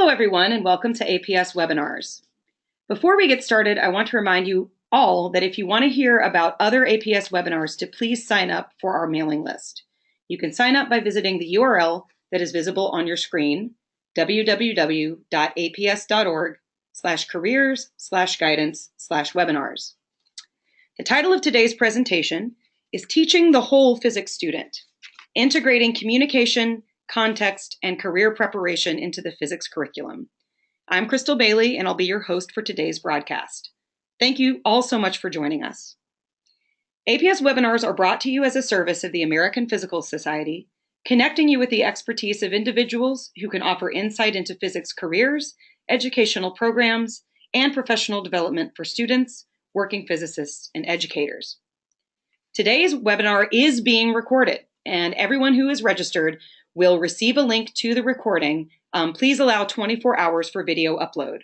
Hello, everyone, and welcome to APS webinars. Before we get started, I want to remind you all that if you want to hear about other APS webinars, to please sign up for our mailing list. You can sign up by visiting the URL that is visible on your screen, www.aps.org/careers/guidance/webinars. The title of today's presentation is Teaching the Whole Physics Student, Integrating Communication, Context, and Career Preparation into the Physics Curriculum. I'm Crystal Bailey, and I'll be your host for today's broadcast. Thank you all so much for joining us. APS webinars are brought to you as a service of the American Physical Society, connecting you with the expertise of individuals who can offer insight into physics careers, educational programs, and professional development for students, working physicists, and educators. Today's webinar is being recorded, and everyone who is registered will receive a link to the recording. Please allow 24 hours for video upload.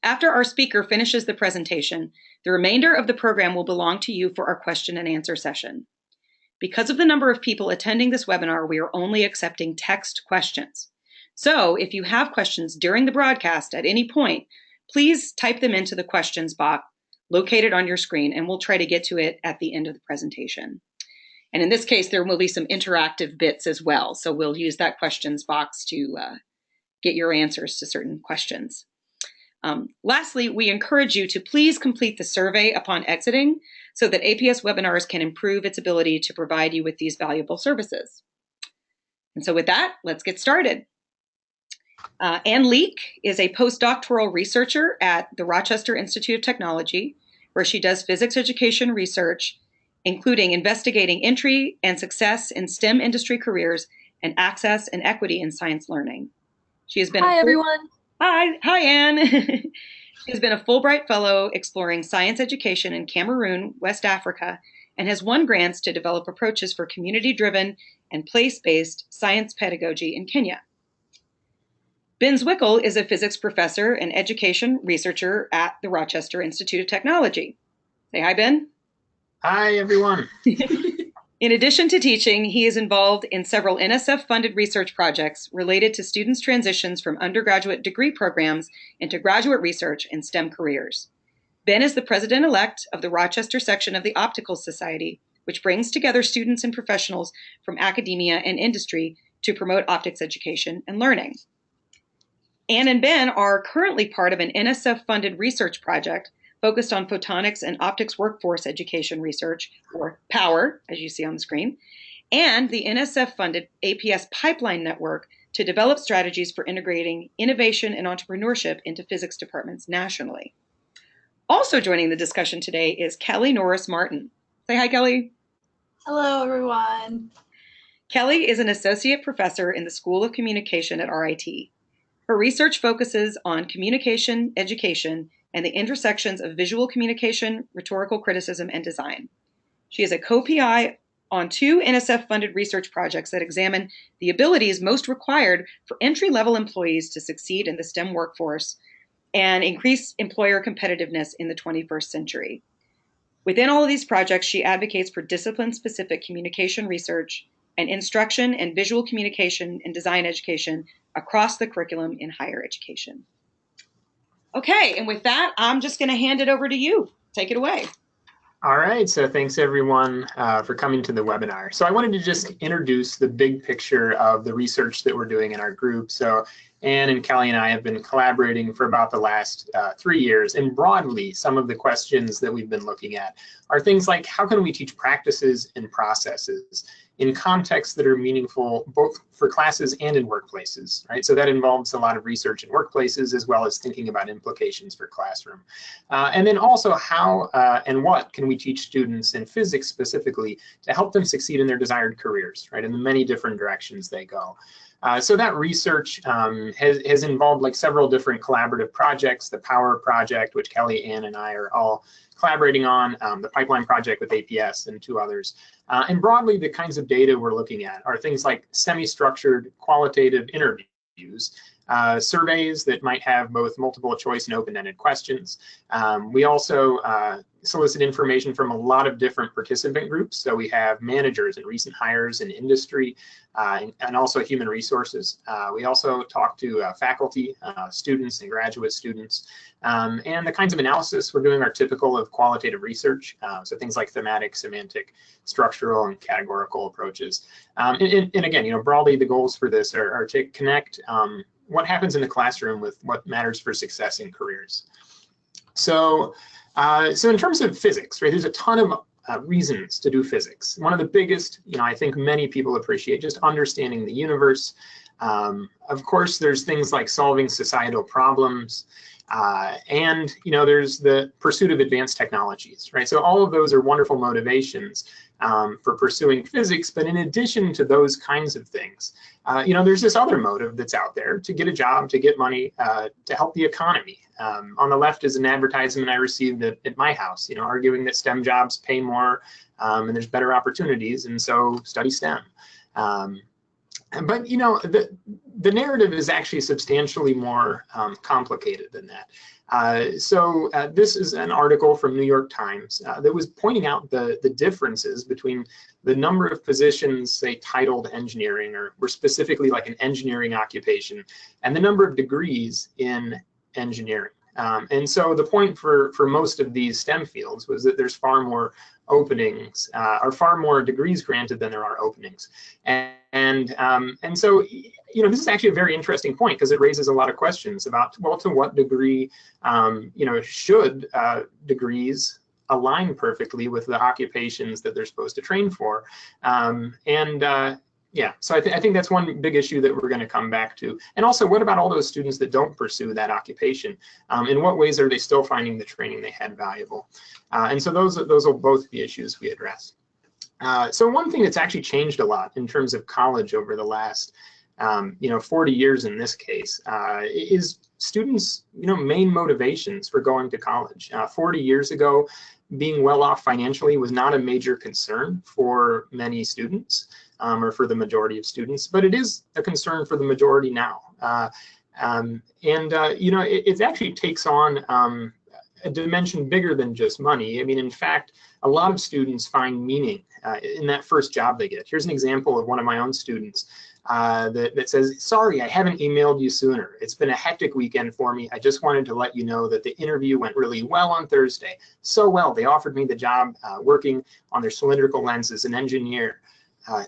After our speaker finishes the presentation, the remainder of the program will belong to you for our question and answer session. Because of the number of people attending this webinar, we are only accepting text questions. So if you have questions during the broadcast at any point, please type them into the questions box located on your screen, and we'll try to get to it at the end of the presentation. And in this case, there will be some interactive bits as well. So we'll use that questions box to get your answers to certain questions. Lastly, we encourage you to please complete the survey upon exiting so that APS webinars can improve its ability to provide you with these valuable services. And so with that, let's get started. Ann Leak is a postdoctoral researcher at the Rochester Institute of Technology, where she does physics education research, including investigating entry and success in STEM industry careers and access and equity in science learning. She has been everyone. Hi, Anne. She has been a Fulbright Fellow exploring science education in Cameroon, West Africa, and has won grants to develop approaches for community-driven and place-based science pedagogy in Kenya. Ben Zwickl is a physics professor and education researcher at the Rochester Institute of Technology. Say hi, Ben. Hi, everyone. In addition to teaching, he is involved in several NSF-funded research projects related to students' transitions from undergraduate degree programs into graduate research and STEM careers. Ben is the president-elect of the Rochester section of the Optical Society, which brings together students and professionals from academia and industry to promote optics education and learning. Ann and Ben are currently part of an NSF-funded research project focused on photonics and optics workforce education research, or POWER, as you see on the screen, and the NSF-funded APS Pipeline Network to develop strategies for integrating innovation and entrepreneurship into physics departments nationally. Also joining the discussion today is Kelly Norris Martin. Say hi, Kelly. Hello, everyone. Kelly is an associate professor in the School of Communication at RIT. Her research focuses on communication, education, and the intersections of visual communication, rhetorical criticism, and design. She is a co-PI on 2 NSF-funded research projects that examine the abilities most required for entry-level employees to succeed in the STEM workforce and increase employer competitiveness in the 21st century. Within all of these projects, she advocates for discipline-specific communication research and instruction and visual communication and design education across the curriculum in higher education. Okay, and with that, I'm just going to hand it over to you. Take it away. All right, so thanks everyone for coming to the webinar. So I wanted to just introduce the big picture of the research that we're doing in our group. So Ann and Kelly and I have been collaborating for about the last 3 years, and broadly, some of the questions that we've been looking at are things like, how can we teach practices and processes in contexts that are meaningful both for classes and in workplaces, right? So that involves a lot of research in workplaces as well as thinking about implications for classroom. And then also how and what can we teach students in physics specifically to help them succeed in their desired careers, right? In the many different directions they go. So that research has involved like several different collaborative projects, the POWER project, which Kelly, Ann, and I are all collaborating on, the Pipeline project with APS and 2 others. And broadly, the kinds of data we're looking at are things like semi-structured qualitative interviews, surveys that might have both multiple choice and open-ended questions. We also solicit information from a lot of different participant groups. So we have managers and recent hires in industry, and also human resources. We also talk to faculty, students, and graduate students. And the kinds of analysis we're doing are typical of qualitative research. So things like thematic, semantic, structural, and categorical approaches. And again, broadly, the goals for this are to connect what happens in the classroom with what matters for success in careers. So in terms of physics, right, there's a ton of reasons to do physics. One of the biggest, I think many people appreciate, just understanding the universe. Of course, there's things like solving societal problems, and there's the pursuit of advanced technologies, right? So all of those are wonderful motivations for pursuing physics. But in addition to those kinds of things, there's this other motive that's out there: to get a job, to get money, to help the economy. On the left is an advertisement I received at my house, arguing that STEM jobs pay more and there's better opportunities, and so study STEM. But the narrative is actually substantially more complicated than that. So this is an article from New York Times that was pointing out the differences between the number of positions, say, titled engineering, or were specifically like an engineering occupation, and the number of degrees in engineering. And so the point for most of these STEM fields was that there's far more openings, or far more degrees granted than there are openings. And so, this is actually a very interesting point, because it raises a lot of questions about, well, to what degree, should degrees align perfectly with the occupations that they're supposed to train for? Yeah, so I think that's one big issue that we're going to come back to. And also, what about all those students that don't pursue that occupation? In what ways are they still finding the training they had valuable? And so those will both be issues we address. So one thing that's actually changed a lot in terms of college over the last 40 years in this case, is students' main motivations for going to college. 40 years ago, being well off financially was not a major concern for many students, or for the majority of students, but it is a concern for the majority now. It actually takes on a dimension bigger than just money. I mean, in fact, a lot of students find meaning in that first job they get. Here's an example of one of my own students that says, "Sorry, I haven't emailed you sooner. It's been a hectic weekend for me. I just wanted to let you know that the interview went really well on Thursday. So well, they offered me the job working on their cylindrical lens as an engineer."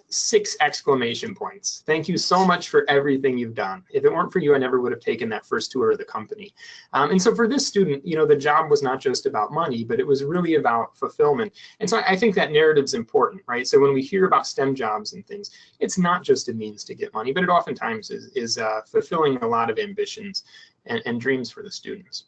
6 exclamation points. "Thank you so much for everything you've done. If it weren't for you, I never would have taken that first tour of the company." And so for this student, the job was not just about money, but it was really about fulfillment. And so I think that narrative's important, right? So when we hear about STEM jobs and things, it's not just a means to get money, but it oftentimes is fulfilling a lot of ambitions and dreams for the students.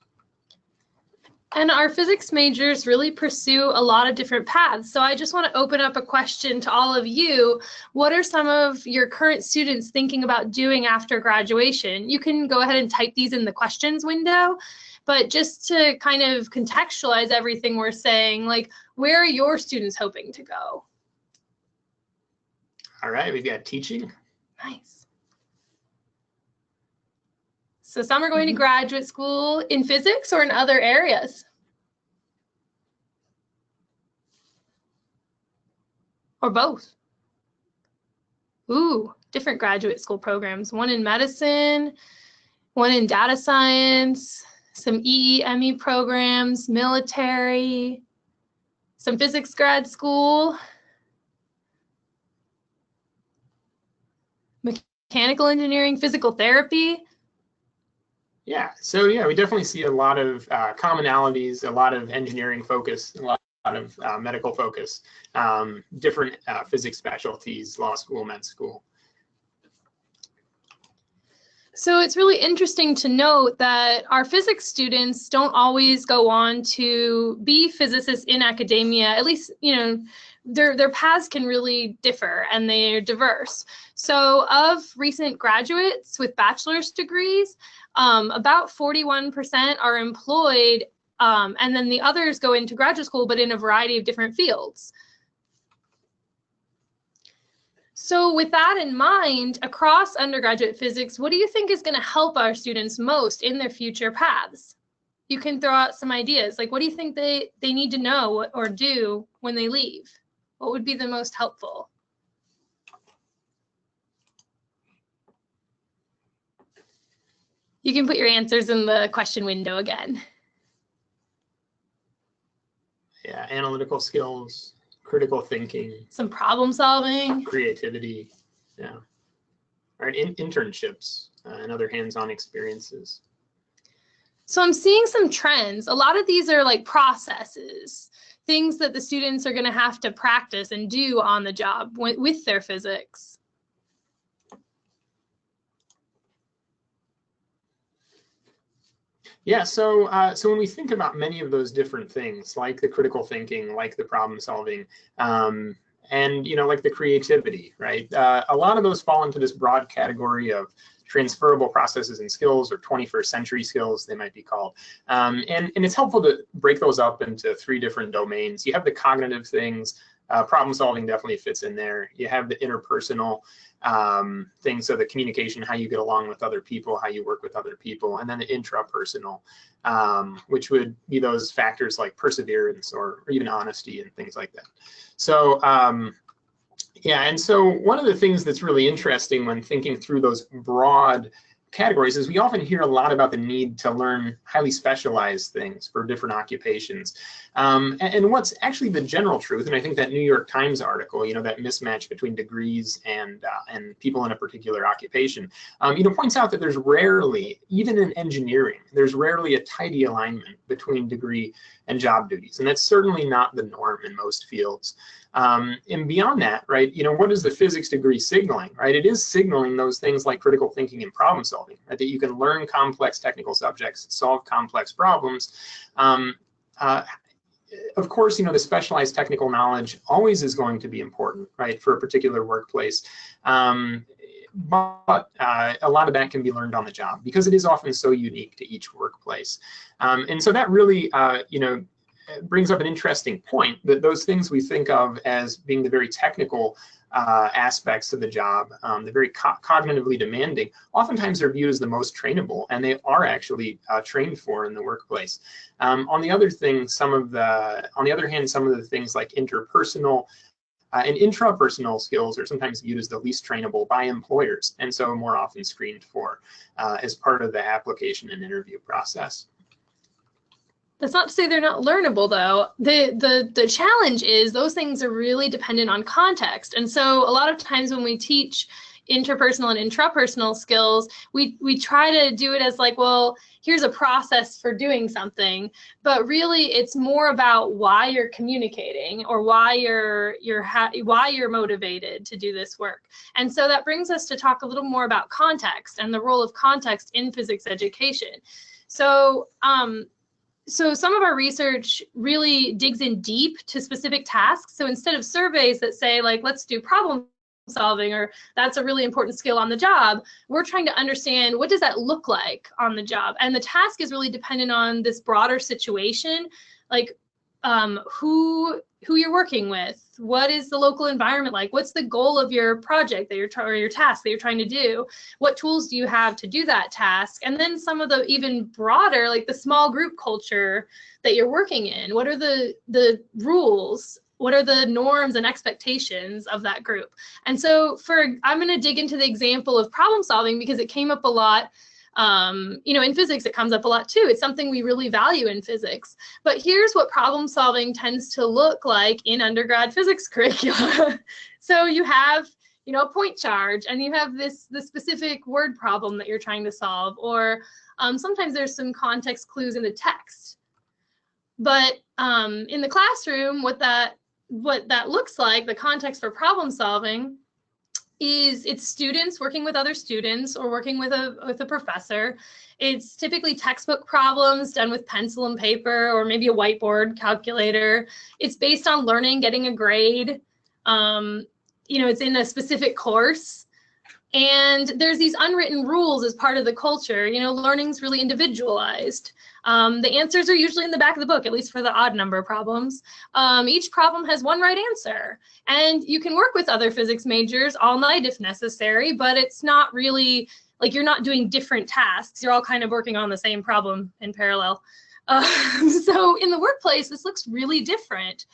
And our physics majors really pursue a lot of different paths. So I just want to open up a question to all of you. What are some of your current students thinking about doing after graduation? You can go ahead and type these in the questions window, but just to kind of contextualize everything we're saying, like, where are your students hoping to go? All right, we've got teaching. Nice. So some are going to graduate school in physics or in other areas. Or both. Ooh, different graduate school programs. One in medicine, one in data science, some EE/ME programs, military, some physics grad school, mechanical engineering, physical therapy. Yeah, so yeah, we definitely see a lot of commonalities, a lot of engineering focus, a lot of medical focus, different physics specialties, law school, med school. So it's really interesting to note that our physics students don't always go on to be physicists in academia. At least, their paths can really differ and they're diverse. So of recent graduates with bachelor's degrees, about 41% are employed, and then the others go into graduate school, but in a variety of different fields. So with that in mind, across undergraduate physics, what do you think is going to help our students most in their future paths? you can throw out some ideas. Like, what do you think they need to know or do when they leave? What would be the most helpful? You can put your answers in the question window again. Yeah, analytical skills, critical thinking. Some problem solving. Creativity, yeah. All right, internships and other hands-on experiences. So I'm seeing some trends. A lot of these are like processes, things that the students are going to have to practice and do on the job with their physics. Yeah, so when we think about many of those different things, like the critical thinking, like the problem solving, and like the creativity, right? A lot of those fall into this broad category of transferable processes and skills, or 21st century skills, they might be called. And it's helpful to break those up into 3 different domains. You have the cognitive things. Problem solving definitely fits in there. You have the interpersonal things, so the communication, how you get along with other people, how you work with other people, and then the intrapersonal, which would be those factors like perseverance or even honesty and things like that. So yeah, and so one of the things that's really interesting when thinking through those broad categories is we often hear a lot about the need to learn highly specialized things for different occupations. And what's actually the general truth, and I think that New York Times article, that mismatch between degrees and people in a particular occupation, points out that there's rarely, even in engineering, there's rarely a tidy alignment between degree and job duties. And that's certainly not the norm in most fields. And beyond that, right, what is the physics degree signaling, right? It is signaling those things like critical thinking and problem solving, right? That you can learn complex technical subjects, solve complex problems. Of course, the specialized technical knowledge always is going to be important, right, for a particular workplace. But a lot of that can be learned on the job because it is often so unique to each workplace. And so that really, brings up an interesting point, that those things we think of as being the very technical aspects of the job, the very cognitively demanding, oftentimes are viewed as the most trainable, and they are actually trained for in the workplace. On the other hand, some of the things like interpersonal and intrapersonal skills are sometimes viewed as the least trainable by employers, and so more often screened for as part of the application and interview process. That's not to say they're not learnable, though. The challenge is those things are really dependent on context. And so a lot of times when we teach interpersonal and intrapersonal skills, we try to do it as like, well, here's a process for doing something. But really, it's more about why you're communicating or why you're motivated to do this work. And so that brings us to talk a little more about context and the role of context in physics education. So some of our research really digs in deep to specific tasks. So instead of surveys that say, like, let's do problem solving, or that's a really important skill on the job, we're trying to understand, what does that look like on the job? And the task is really dependent on this broader situation, like who you're working with, what is the local environment like, what's the goal of your project that or your task that you're trying to do, what tools do you have to do that task, and then some of the even broader, like the small group culture that you're working in. What are the rules? What are the norms and expectations of that group? And so I'm going to dig into the example of problem solving because it came up a lot. In physics, it comes up a lot too. It's something we really value in physics. But here's what problem solving tends to look like in undergrad physics curricula. So you have, a point charge, and you have the specific word problem that you're trying to solve, or sometimes there's some context clues in the text. But in the classroom, what that looks like, the context for problem solving, is it's students working with other students or working with a professor. It's typically textbook problems done with pencil and paper, or maybe a whiteboard calculator. It's based on learning, getting a grade. It's in a specific course. And there's these unwritten rules as part of the culture. Learning's really individualized. The answers are usually in the back of the book, at least for the odd number problems. Each problem has one right answer. And you can work with other physics majors all night if necessary, but it's not really like you're not doing different tasks. You're all kind of working on the same problem in parallel. So in the workplace, this looks really different.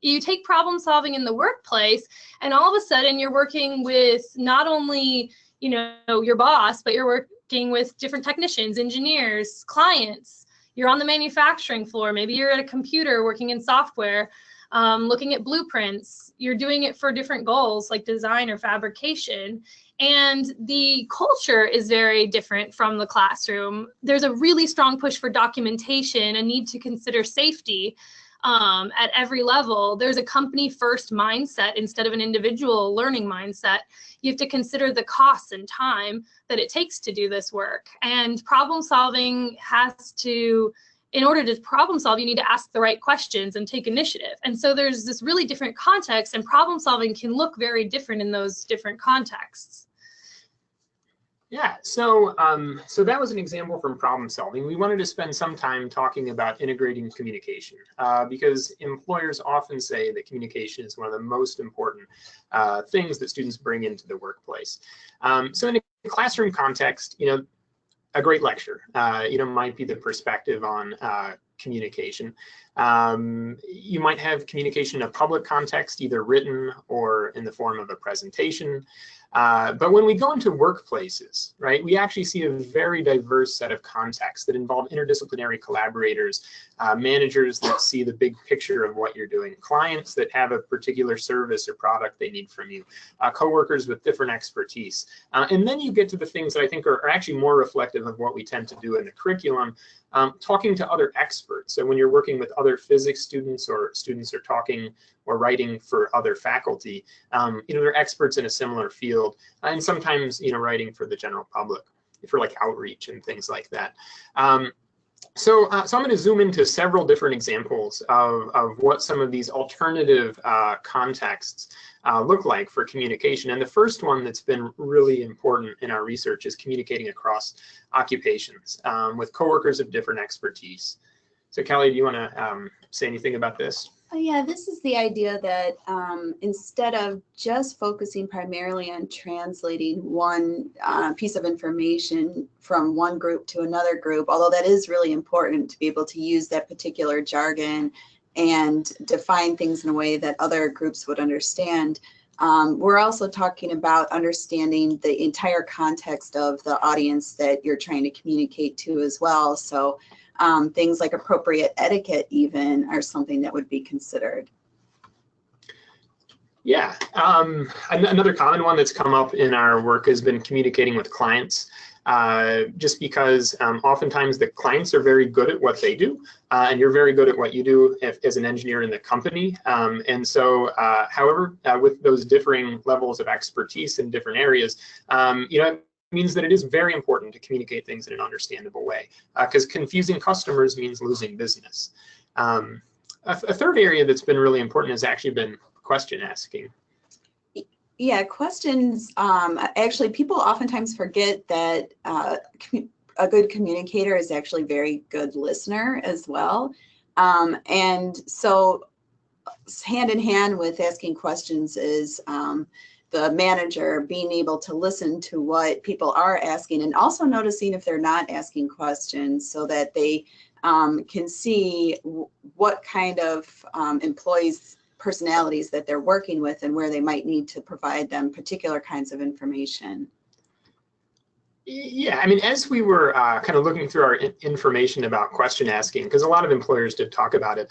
You take problem solving in the workplace, and all of a sudden you're working with not only, you know, your boss, but you're working with different technicians, engineers, clients. You're on the manufacturing floor. Maybe you're at a computer working in software, looking at blueprints. You're doing it for different goals like design or fabrication. And the culture is very different from the classroom. There's a really strong push for documentation, a need to consider safety at every level. There's a company first mindset instead of an individual learning mindset. You have to consider the costs and time that it takes to do this work. And problem solving has to, in order to problem solve, you need to ask the right questions and take initiative. And so there's this really different context, and problem solving can look very different in those different contexts. Yeah, so that was an example from problem solving. We wanted to spend some time talking about integrating communication because employers often say that communication is one of the most important things that students bring into the workplace. So in a classroom context, you know, a great lecture, you know, might be the perspective on communication. You might have communication in a public context, either written or in the form of a presentation. But when we go into workplaces, right, we actually see a very diverse set of contexts that involve interdisciplinary collaborators, managers that see the big picture of what you're doing, clients that have a particular service or product they need from you, coworkers with different expertise. And then you get to the things that I think are actually more reflective of what we tend to do in the curriculum, talking to other experts. So when you're working with other physics students, or students are talking or writing for other faculty, you know, they're experts in a similar field, and sometimes, you know, writing for the general public, for like outreach and things like that. So I'm going to zoom into several different examples of what some of these alternative contexts look like for communication. And the first one that's been really important in our research is communicating across occupations with coworkers of different expertise. So Kelly, do you want to say anything about this? Yeah, this is the idea that instead of just focusing primarily on translating one piece of information from one group to another group, although that is really important to be able to use that particular jargon and define things in a way that other groups would understand, we're also talking about understanding the entire context of the audience that you're trying to communicate to as well. So things like appropriate etiquette even are something that would be considered. Yeah, another common one that's come up in our work has been communicating with clients, just because oftentimes the clients are very good at what they do, and you're very good at what you do as an engineer in the company. And so, however, with those differing levels of expertise in different areas, you know, means that it is very important to communicate things in an understandable way, because confusing customers means losing business. A third area that's been really important has actually been question asking. Yeah, questions. Actually, people oftentimes forget that a good communicator is actually a very good listener as well. And so hand in hand with asking questions is the manager being able to listen to what people are asking, and also noticing if they're not asking questions, so that they can see what kind of employees' personalities that they're working with, and where they might need to provide them particular kinds of information. Yeah, I mean, as we were kind of looking through our information about question asking, because a lot of employers did talk about it,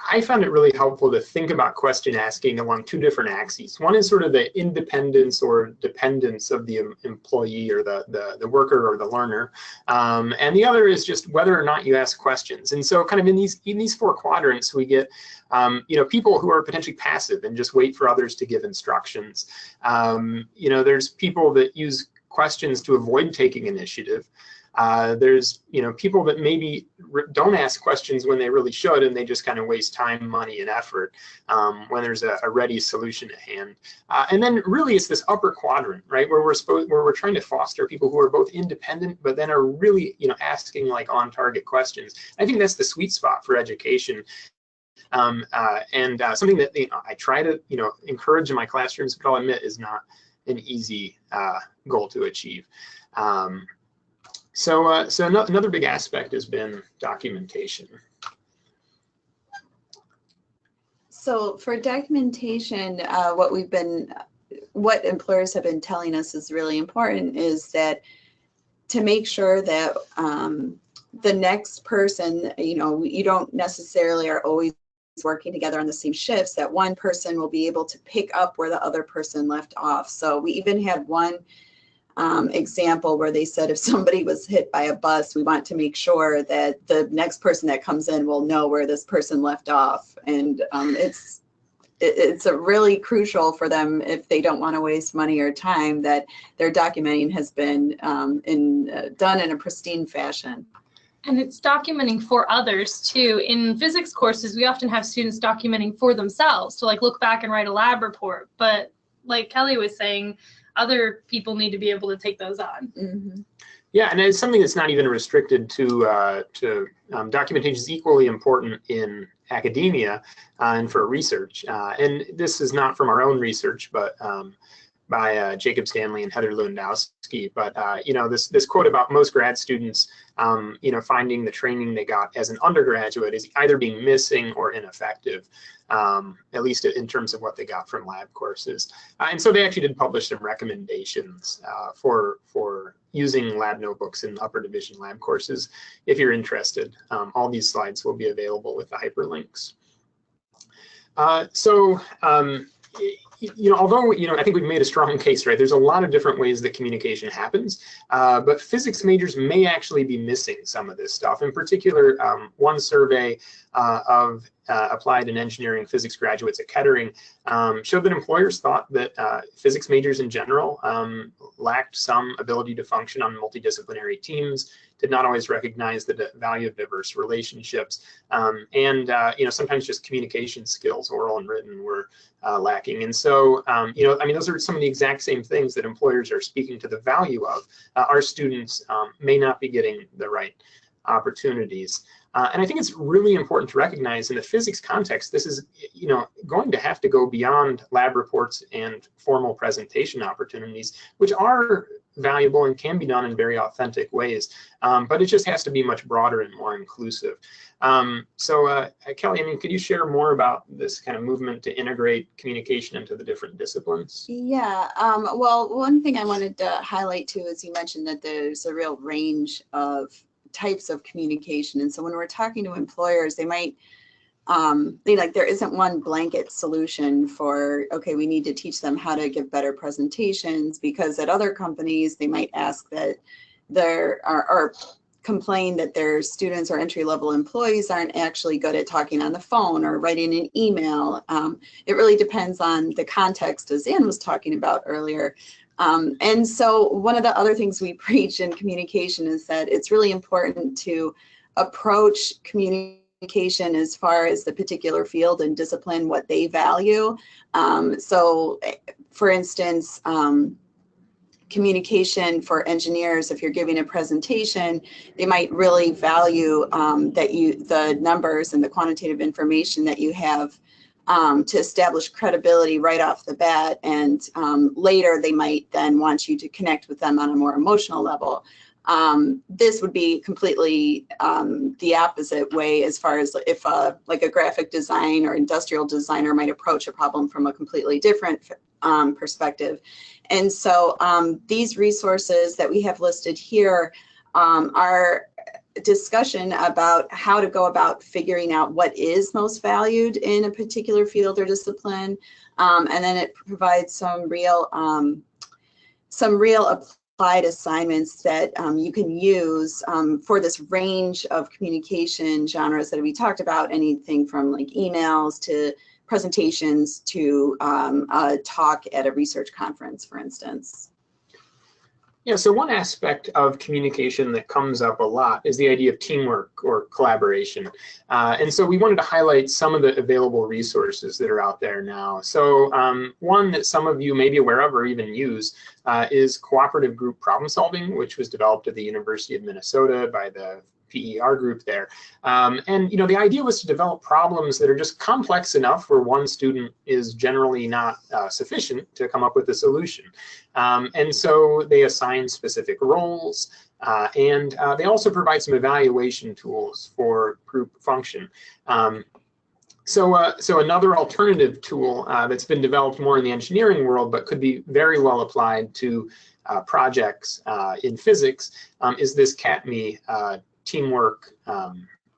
I found it really helpful to think about question asking along two different axes. One is sort of the independence or dependence of the employee or the worker or the learner, and the other is just whether or not you ask questions. And so, kind of in these four quadrants, we get you know, people who are potentially passive and just wait for others to give instructions. You know, there's people that use questions to avoid taking initiative. There's, you know, people that maybe don't ask questions when they really should, and they just kind of waste time, money, and effort when there's a ready solution at hand. And then really it's this upper quadrant, right, where we're trying to foster people who are both independent, but then are really, you know, asking like on-target questions. I think that's the sweet spot for education. And something that, you know, I try to, you know, encourage in my classrooms, but I'll admit is not an easy goal to achieve. So, another big aspect has been documentation. So for documentation, what employers have been telling us is really important is that to make sure that the next person, you don't necessarily are always working together on the same shifts, that one person will be able to pick up where the other person left off. So we even had one example where they said if somebody was hit by a bus, we want to make sure that the next person that comes in will know where this person left off. And it's a really crucial for them if they don't want to waste money or time that their documenting has been done in a pristine fashion. And it's documenting for others too. In physics courses, we often have students documenting for themselves to like look back and write a lab report. But like Kelly was saying, other people need to be able to take those on. Mm-hmm. Yeah, and it's something that's not even restricted to documentation is equally important in academia and for research. And this is not from our own research, but by Jacob Stanley and Heather Lewandowski. But this quote about most grad students, finding the training they got as an undergraduate is either being missing or ineffective, at least in terms of what they got from lab courses. And so they actually did publish some recommendations for using lab notebooks in upper division lab courses. If you're interested, all these slides will be available with the hyperlinks. Although I think we've made a strong case, right? There's a lot of different ways that communication happens, but physics majors may actually be missing some of this stuff. In particular, one survey of applied and engineering physics graduates at Kettering showed that employers thought that physics majors in general lacked some ability to function on multidisciplinary teams, did not always recognize the value of diverse relationships, and sometimes just communication skills, oral and written, were lacking. And so, those are some of the exact same things that employers are speaking to the value of. Our students may not be getting the right opportunities. And I think it's really important to recognize in the physics context, this is going to have to go beyond lab reports and formal presentation opportunities, which are valuable and can be done in very authentic ways. But it just has to be much broader and more inclusive. Kelly, could you share more about this kind of movement to integrate communication into the different disciplines? Yeah, well, one thing I wanted to highlight too is you mentioned that there's a real range of types of communication. And so when we're talking to employers, they might there isn't one blanket solution for, okay, we need to teach them how to give better presentations, because at other companies, they might ask that or complain that their students or entry-level employees aren't actually good at talking on the phone or writing an email. It really depends on the context, as Ann was talking about earlier. And so one of the other things we preach in communication is that it's really important to approach communication as far as the particular field and discipline, what they value. So for instance, communication for engineers, if you're giving a presentation, they might really value the numbers and the quantitative information that you have to establish credibility right off the bat, and later they might then want you to connect with them on a more emotional level. This would be completely the opposite way, as far as if like a graphic design or industrial designer might approach a problem from a completely different perspective. And so these resources that we have listed here are discussion about how to go about figuring out what is most valued in a particular field or discipline, and then it provides some real applied assignments that you can use for this range of communication genres that we talked about, anything from like emails to presentations to a talk at a research conference, for instance. Yeah, so one aspect of communication that comes up a lot is the idea of teamwork or collaboration. And so we wanted to highlight some of the available resources that are out there now. So one that some of you may be aware of or even use is cooperative group problem solving, which was developed at the University of Minnesota by the PER group there. And the idea was to develop problems that are just complex enough where one student is generally not sufficient to come up with a solution. And so they assign specific roles. And they also provide some evaluation tools for group function. So another alternative tool that's been developed more in the engineering world, but could be very well applied to projects in physics, is this CATME teamwork.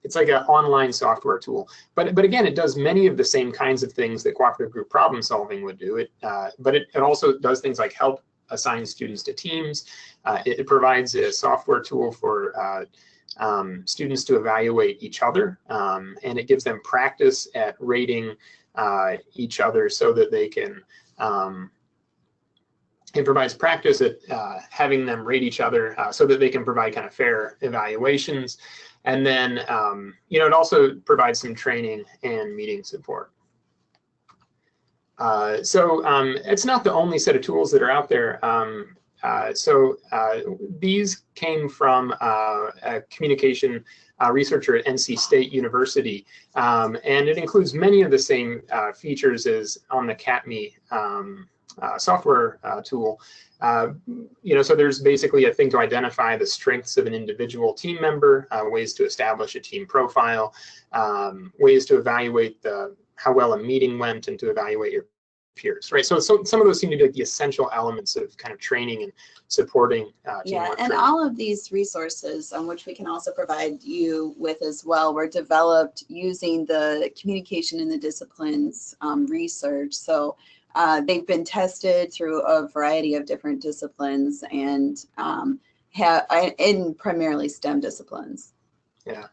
It's like an online software tool, but again, it does many of the same kinds of things that cooperative group problem solving would do. But it also does things like help assign students to teams. It provides a software tool for students to evaluate each other, and it gives them practice at rating each other so that they can, it provides practice at having them rate each other so that they can provide kind of fair evaluations. And then, it also provides some training and meeting support. It's not the only set of tools that are out there. These came from a communication researcher at NC State University, and it includes many of the same features as on the CATME software tool. So there's basically a thing to identify the strengths of an individual team member, ways to establish a team profile, ways to evaluate how well a meeting went, and to evaluate your peers, right? So some of those seem to be like the essential elements of kind of training and supporting teamwork. Yeah, and training. all of these resources, which we can also provide you with as well, were developed using the communication in the disciplines research. So they've been tested through a variety of different disciplines and in primarily STEM disciplines. Yeah.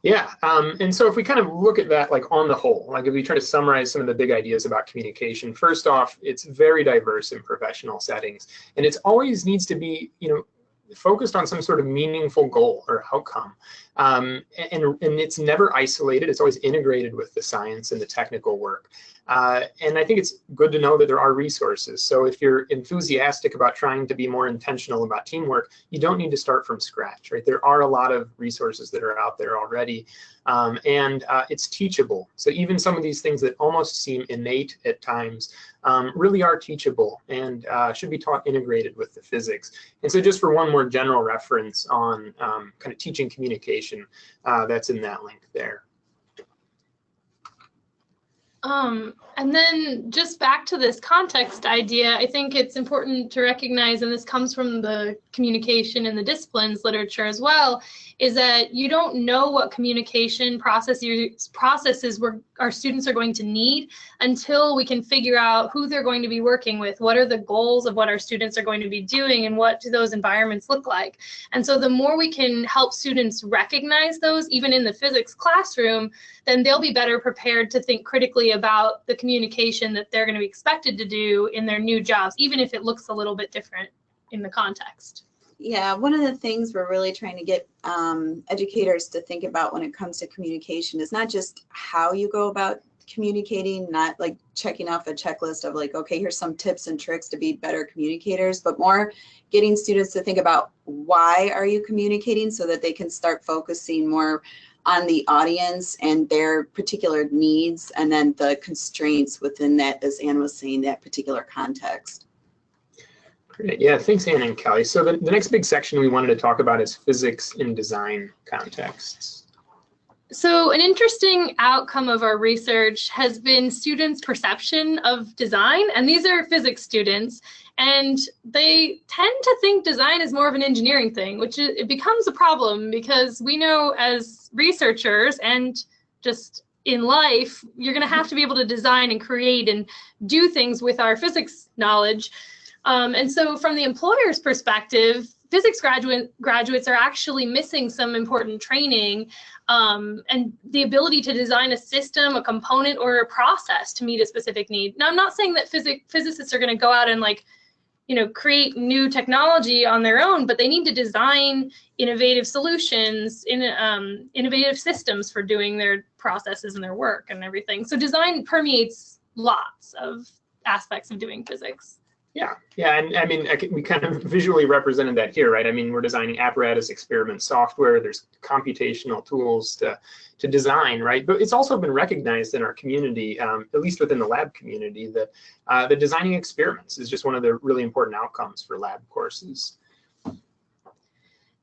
Yeah, and so if we kind of look at that like on the whole, like if we try to summarize some of the big ideas about communication, first off, it's very diverse in professional settings, and it always needs to be, focused on some sort of meaningful goal or outcome. And it's never isolated, it's always integrated with the science and the technical work. And I think it's good to know that there are resources. So if you're enthusiastic about trying to be more intentional about teamwork, you don't need to start from scratch, right? There are a lot of resources that are out there already, and it's teachable. So even some of these things that almost seem innate at times really are teachable and should be taught integrated with the physics. And so just for one more general reference on kind of teaching communication, that's in that link there. And then just back to this context idea, I think it's important to recognize, and this comes from the communication and the disciplines literature as well, is that you don't know what communication processes our students are going to need until we can figure out who they're going to be working with, what are the goals of what our students are going to be doing, and what do those environments look like. And so the more we can help students recognize those, even in the physics classroom, then they'll be better prepared to think critically about the communication that they're going to be expected to do in their new jobs, even if it looks a little bit different in the context. Yeah, one of the things we're really trying to get educators to think about when it comes to communication is not just how you go about communicating, not like checking off a checklist of like, okay, here's some tips and tricks to be better communicators, but more getting students to think about why are you communicating so that they can start focusing more on the audience and their particular needs, and then the constraints within that, as Anne was saying, that particular context. Great. Yeah, thanks, Anne and Kelly. So the next big section we wanted to talk about is physics in design contexts. So an interesting outcome of our research has been students' perception of design, and these are physics students, and they tend to think design is more of an engineering thing, which it becomes a problem because we know as researchers and just in life, you're going to have to be able to design and create and do things with our physics knowledge. And so from the employer's perspective, physics graduates are actually missing some important training and the ability to design a system, a component, or a process to meet a specific need. Now, I'm not saying that physicists are going to go out and create new technology on their own, but they need to design innovative solutions, innovative systems for doing their processes and their work and everything. So design permeates lots of aspects of doing physics. Yeah, and I mean, we kind of visually represented that here, right? I mean, we're designing apparatus, experiment software, there's computational tools to design, right? But it's also been recognized in our community, at least within the lab community, that the designing experiments is just one of the really important outcomes for lab courses.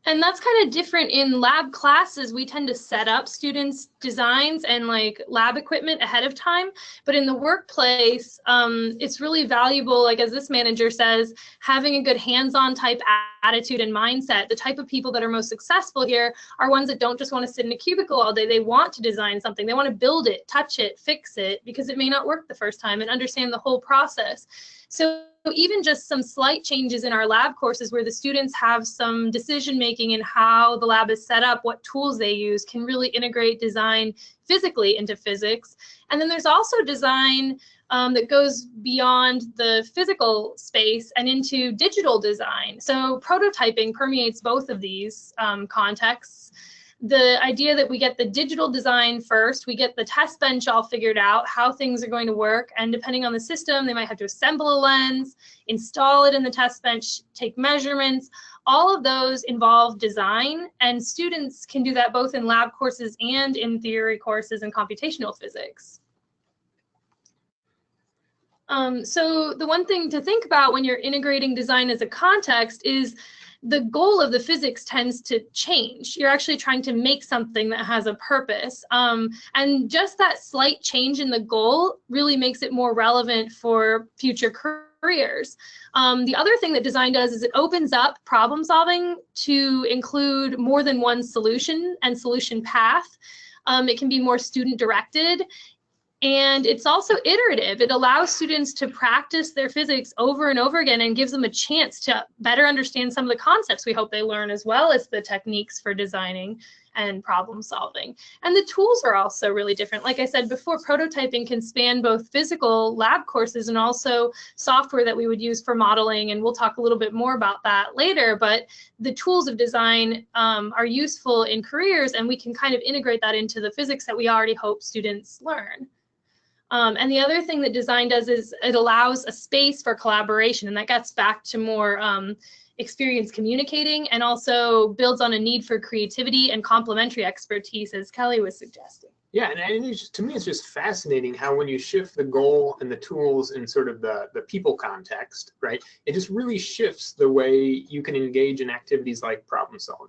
And that's kind of different in lab classes. We tend to set up students' designs and like lab equipment ahead of time. But in the workplace, it's really valuable, like as this manager says, having a good hands-on type attitude and mindset. The type of people that are most successful here are ones that don't just want to sit in a cubicle all day. They want to design something. They want to build it, touch it, fix it, because it may not work the first time, and understand the whole process. So even just some slight changes in our lab courses where the students have some decision making in how the lab is set up, what tools they use, can really integrate design physically into physics. And then there's also design that goes beyond the physical space and into digital design. So prototyping permeates both of these contexts. The idea that we get the digital design first, we get the test bench all figured out, how things are going to work, and depending on the system, they might have to assemble a lens, install it in the test bench, take measurements. All of those involve design, and students can do that both in lab courses and in theory courses in computational physics. So the one thing to think about when you're integrating design as a context is the goal of the physics tends to change. You're actually trying to make something that has a purpose. And just that slight change in the goal really makes it more relevant for future careers. The other thing that design does is it opens up problem solving to include more than one solution and solution path. It can be more student directed. And it's also iterative. It allows students to practice their physics over and over again and gives them a chance to better understand some of the concepts we hope they learn, as well as the techniques for designing and problem solving. And the tools are also really different. Like I said before, prototyping can span both physical lab courses and also software that we would use for modeling. And we'll talk a little bit more about that later. But the tools of design are useful in careers, and we can kind of integrate that into the physics that we already hope students learn. And the other thing that design does is it allows a space for collaboration, and that gets back to more experience communicating, and also builds on a need for creativity and complementary expertise, as Kelly was suggesting. Yeah, and it's just, to me, it's just fascinating how when you shift the goal and the tools in sort of the people context, right, it just really shifts the way you can engage in activities like problem solving.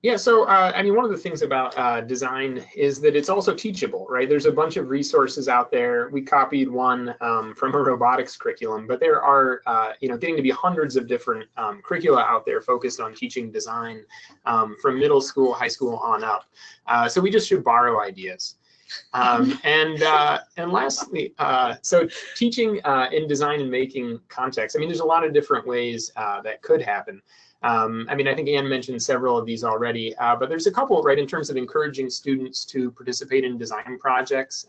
Yeah, so I mean, one of the things about design is that it's also teachable, right? There's a bunch of resources out there. We copied one from a robotics curriculum, but there are, getting to be hundreds of different curricula out there focused on teaching design from middle school, high school on up. So we just should borrow ideas. And lastly, so teaching in design and making context. I mean, there's a lot of different ways that could happen. I mean, I think Anne mentioned several of these already, but there's a couple, right, in terms of encouraging students to participate in design projects,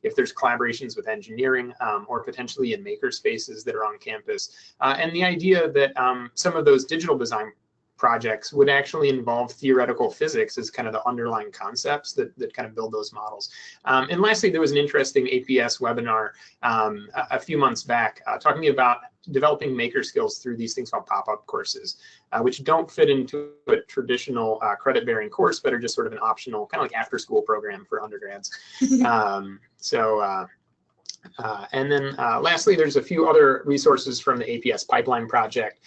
if there's collaborations with engineering or potentially in maker spaces that are on campus. And the idea that some of those digital design projects would actually involve theoretical physics as kind of the underlying concepts that kind of build those models. And lastly, there was an interesting APS webinar a few months back talking about developing maker skills through these things called pop-up courses, which don't fit into a traditional credit-bearing course, but are just sort of an optional, kind of like after-school program for undergrads. And then lastly, there's a few other resources from the APS pipeline project.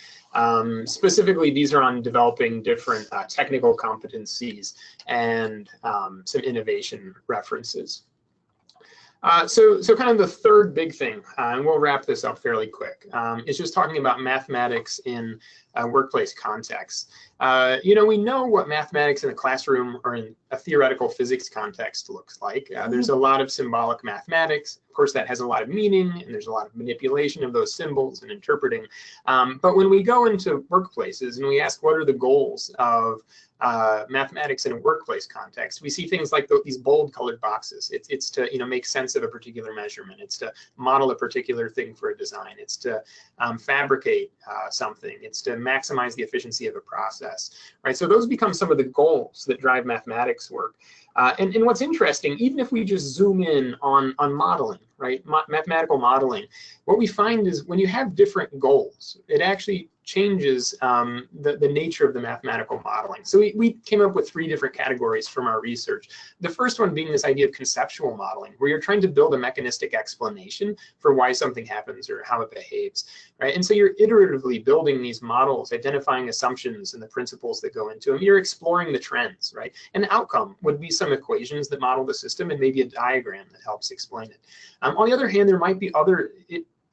Specifically, these are on developing different technical competencies and some innovation references. So kind of the third big thing, and we'll wrap this up fairly quick, is just talking about mathematics in a workplace context. We know what mathematics in a classroom or in a theoretical physics context looks like. There's a lot of symbolic mathematics. Of course, that has a lot of meaning, and there's a lot of manipulation of those symbols and interpreting. But when we go into workplaces and we ask what are the goals of mathematics in a workplace context, we see things like these bold colored boxes. It's to make sense of a particular measurement. It's to model a particular thing for a design. It's to fabricate something. It's to maximize the efficiency of a process, right? So those become some of the goals that drive mathematics work. And what's interesting, even if we just zoom in on modeling, right, mathematical modeling, what we find is when you have different goals, it actually changes the nature of the mathematical modeling. So we came up with 3 different categories from our research. The first one being this idea of conceptual modeling, where you're trying to build a mechanistic explanation for why something happens or how it behaves, right? And so you're iteratively building these models, identifying assumptions and the principles that go into them. You're exploring the trends, right? And the outcome would be some equations that model the system and maybe a diagram that helps explain it. On the other hand, there might be other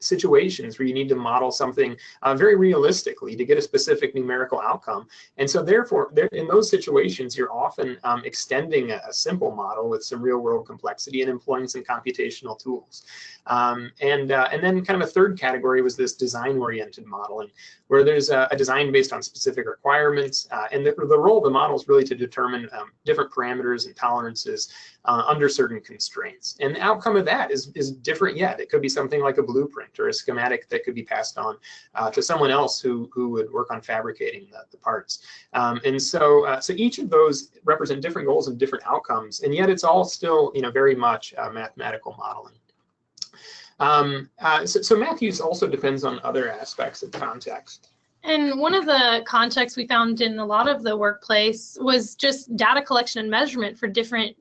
situations where you need to model something very realistically to get a specific numerical outcome. And so therefore, in those situations, you're often extending a simple model with some real world complexity and employing some computational tools. And then kind of a third category was this design-oriented modeling, where there's a design based on specific requirements. And the role of the model is really to determine different parameters and tolerances under certain constraints. And the outcome of that is different yet. It could be something like a blueprint or a schematic that could be passed on to someone else who would work on fabricating the parts. And so each of those represent different goals and different outcomes, and yet it's all still, very much mathematical modeling. So math use also depends on other aspects of context. And one of the contexts we found in a lot of the workplace was just data collection and measurement for different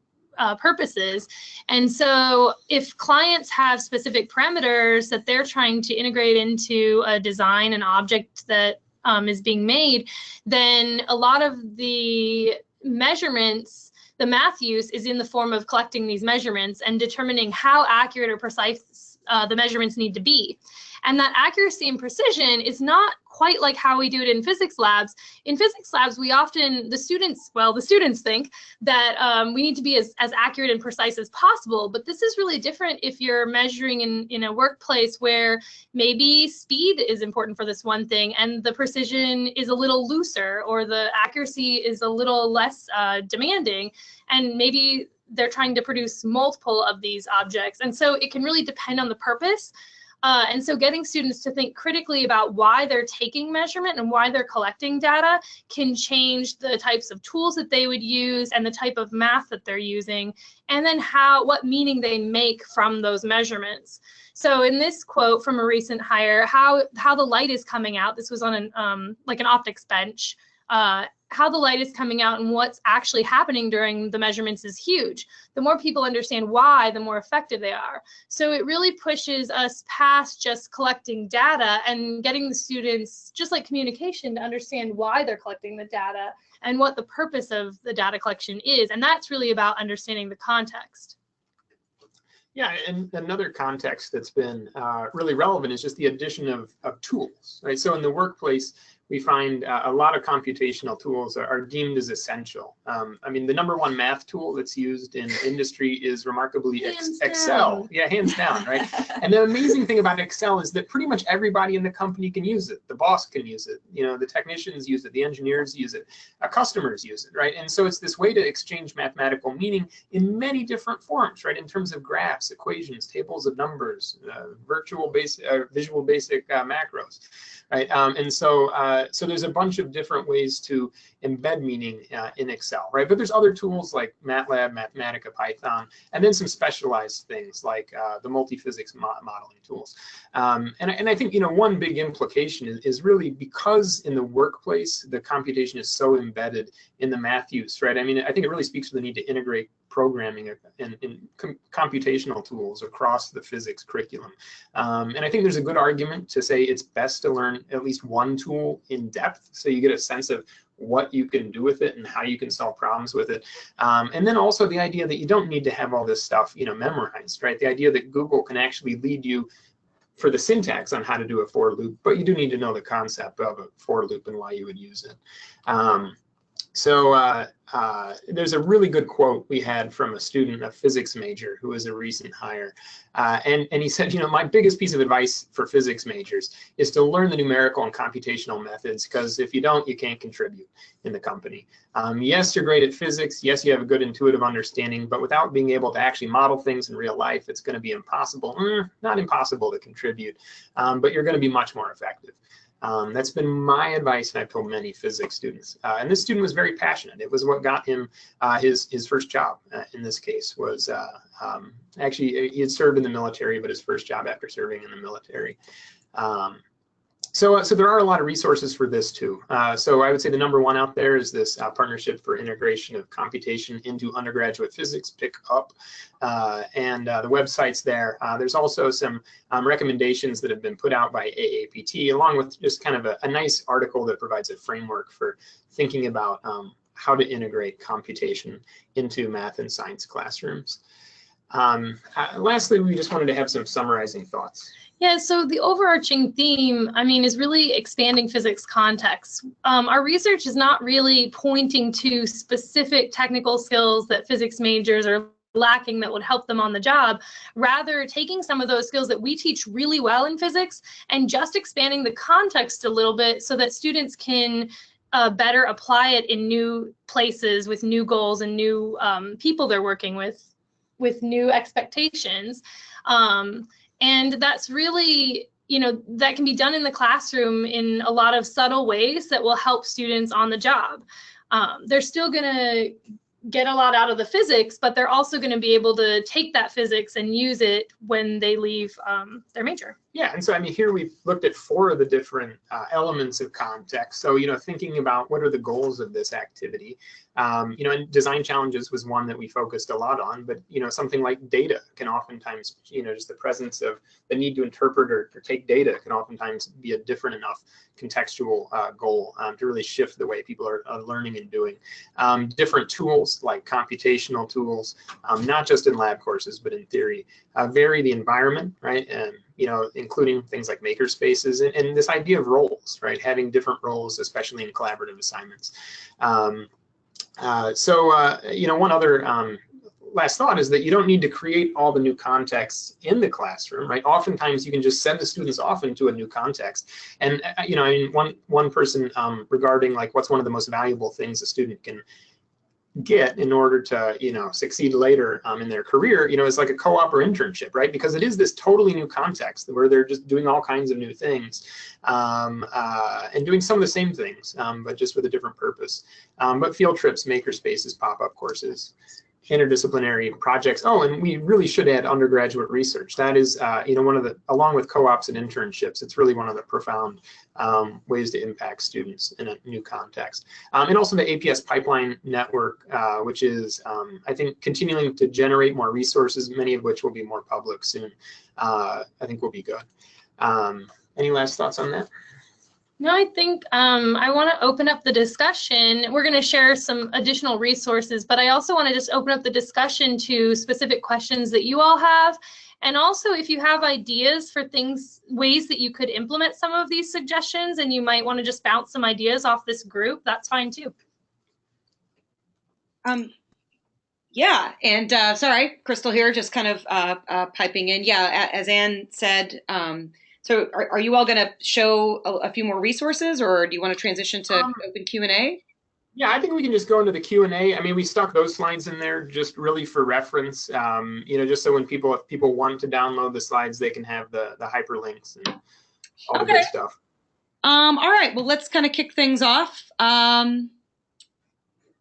purposes. And so if clients have specific parameters that they're trying to integrate into a design, an object that is being made, then a lot of the measurements, the math use is in the form of collecting these measurements and determining how accurate or precise the measurements need to be. And that accuracy and precision is not quite like how we do it in physics labs. In physics labs, we often, the students think that we need to be as accurate and precise as possible. But this is really different if you're measuring in a workplace where maybe speed is important for this one thing and the precision is a little looser, or the accuracy is a little less demanding. And maybe they're trying to produce multiple of these objects. And so it can really depend on the purpose. And so getting students to think critically about why they're taking measurement and why they're collecting data can change the types of tools that they would use and the type of math that they're using, and then what meaning they make from those measurements. So in this quote from a recent hire, how the light is coming out, this was on like an optics bench, how the light is coming out and what's actually happening during the measurements is huge. The more people understand why, the more effective they are. So it really pushes us past just collecting data and getting the students, just like communication, to understand why they're collecting the data and what the purpose of the data collection is. And that's really about understanding the context. Yeah, and another context that's been really relevant is just the addition of tools, right? So in the workplace, we find a lot of computational tools are deemed as essential. I mean, the #1 math tool that's used in industry is remarkably Excel. Yeah, hands down, right? And the amazing thing about Excel is that pretty much everybody in the company can use it. The boss can use it. The technicians use it. The engineers use it. Customers use it, right? And so it's this way to exchange mathematical meaning in many different forms, right? In terms of graphs, equations, tables of numbers, visual basic macros, right? And so there's a bunch of different ways to embed meaning in Excel, right? But there's other tools like MATLAB, Mathematica, Python, and then some specialized things like the multi-physics modeling tools. And I think one big implication is really because in the workplace the computation is so embedded in the math use, right? I mean, I think it really speaks to the need to integrate programming and computational tools across the physics curriculum. And I think there's a good argument to say it's best to learn at least one tool in depth so you get a sense of what you can do with it and how you can solve problems with it. And then also the idea that you don't need to have all this stuff memorized, right? The idea that Google can actually lead you for the syntax on how to do a for loop, but you do need to know the concept of a for loop and why you would use it. So there's a really good quote we had from a student, a physics major, who was a recent hire. And he said, my biggest piece of advice for physics majors is to learn the numerical and computational methods, because if you don't, you can't contribute in the company. Yes, you're great at physics. Yes, you have a good intuitive understanding, but without being able to actually model things in real life, it's going to be impossible, not impossible to contribute, but you're going to be much more effective. That's been my advice, and I've told many physics students. And this student was very passionate. It was what got him his first job. In this case, was actually he had served in the military, but his first job after serving in the military. So there are a lot of resources for this too. So I would say the number one out there is this partnership for integration of computation into undergraduate physics, pick up, and the website's there. There's also some recommendations that have been put out by AAPT, along with just kind of a nice article that provides a framework for thinking about how to integrate computation into math and science classrooms. Lastly, we just wanted to have some summarizing thoughts. Yeah, so the overarching theme, I mean, is really expanding physics context. Our research is not really pointing to specific technical skills that physics majors are lacking that would help them on the job, rather taking some of those skills that we teach really well in physics and just expanding the context a little bit so that students can better apply it in new places with new goals and new people they're working with new expectations. And that's really, you know, that can be done in the classroom in a lot of subtle ways that will help students on the job. They're still going to get a lot out of the physics, but they're also going to be able to take that physics and use it when they leave their major. Yeah, and so I mean, here we've looked at 4 of the different elements of context. So, you know, thinking about what are the goals of this activity. You know, and design challenges was one that we focused a lot on, but, you know, something like data can oftentimes, you know, just the presence of the need to interpret or take data can oftentimes be a different enough contextual goal to really shift the way people are learning and doing. Different tools like computational tools, not just in lab courses, but in theory, vary the environment, right? And, you know, including things like maker spaces and this idea of roles, right? Having different roles, especially in collaborative assignments. You know, one other last thought is that you don't need to create all the new contexts in the classroom, right? Oftentimes you can just send the students off into a new context. And, you know, I mean, one person regarding like what's one of the most valuable things a student can get in order to, you know, succeed later in their career, you know, is like a co-op or internship, right? Because it is this totally new context where they're just doing all kinds of new things and doing some of the same things, but just with a different purpose. But field trips, maker spaces, pop-up courses, interdisciplinary projects. Oh, and we really should add undergraduate research. That is, you know, one of the, along with co-ops and internships, it's really one of the profound ways to impact students in a new context. And also the APS pipeline network, which is, I think, continuing to generate more resources, many of which will be more public soon, I think will be good. Any last thoughts on that? No, I think I want to open up the discussion. We're going to share some additional resources, but I also want to just open up the discussion to specific questions that you all have. And also, if you have ideas for things, ways that you could implement some of these suggestions, and you might want to just bounce some ideas off this group, that's fine too. Yeah, and sorry, Crystal here, just kind of piping in. Yeah, as Anne said, so are you all going to show a few more resources, or do you want to transition to open Q&A? Yeah, I think we can just go into the Q&A. I mean, we stuck those slides in there just really for reference, you know, just so when if people want to download the slides, they can have the hyperlinks and all the good stuff. All right, well, let's kind of kick things off.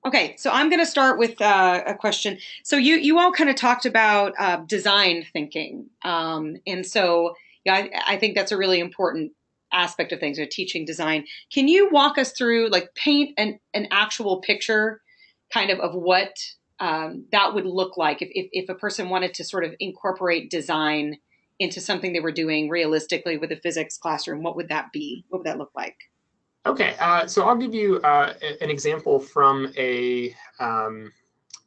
Okay, so I'm going to start with a question. So you all kind of talked about design thinking, and so yeah, I think that's a really important aspect of things, teaching design. Can you walk us through, like, paint an actual picture kind of what that would look like if a person wanted to sort of incorporate design into something they were doing realistically with a physics classroom? What would that be? What would that look like? Okay, so I'll give you an example from a,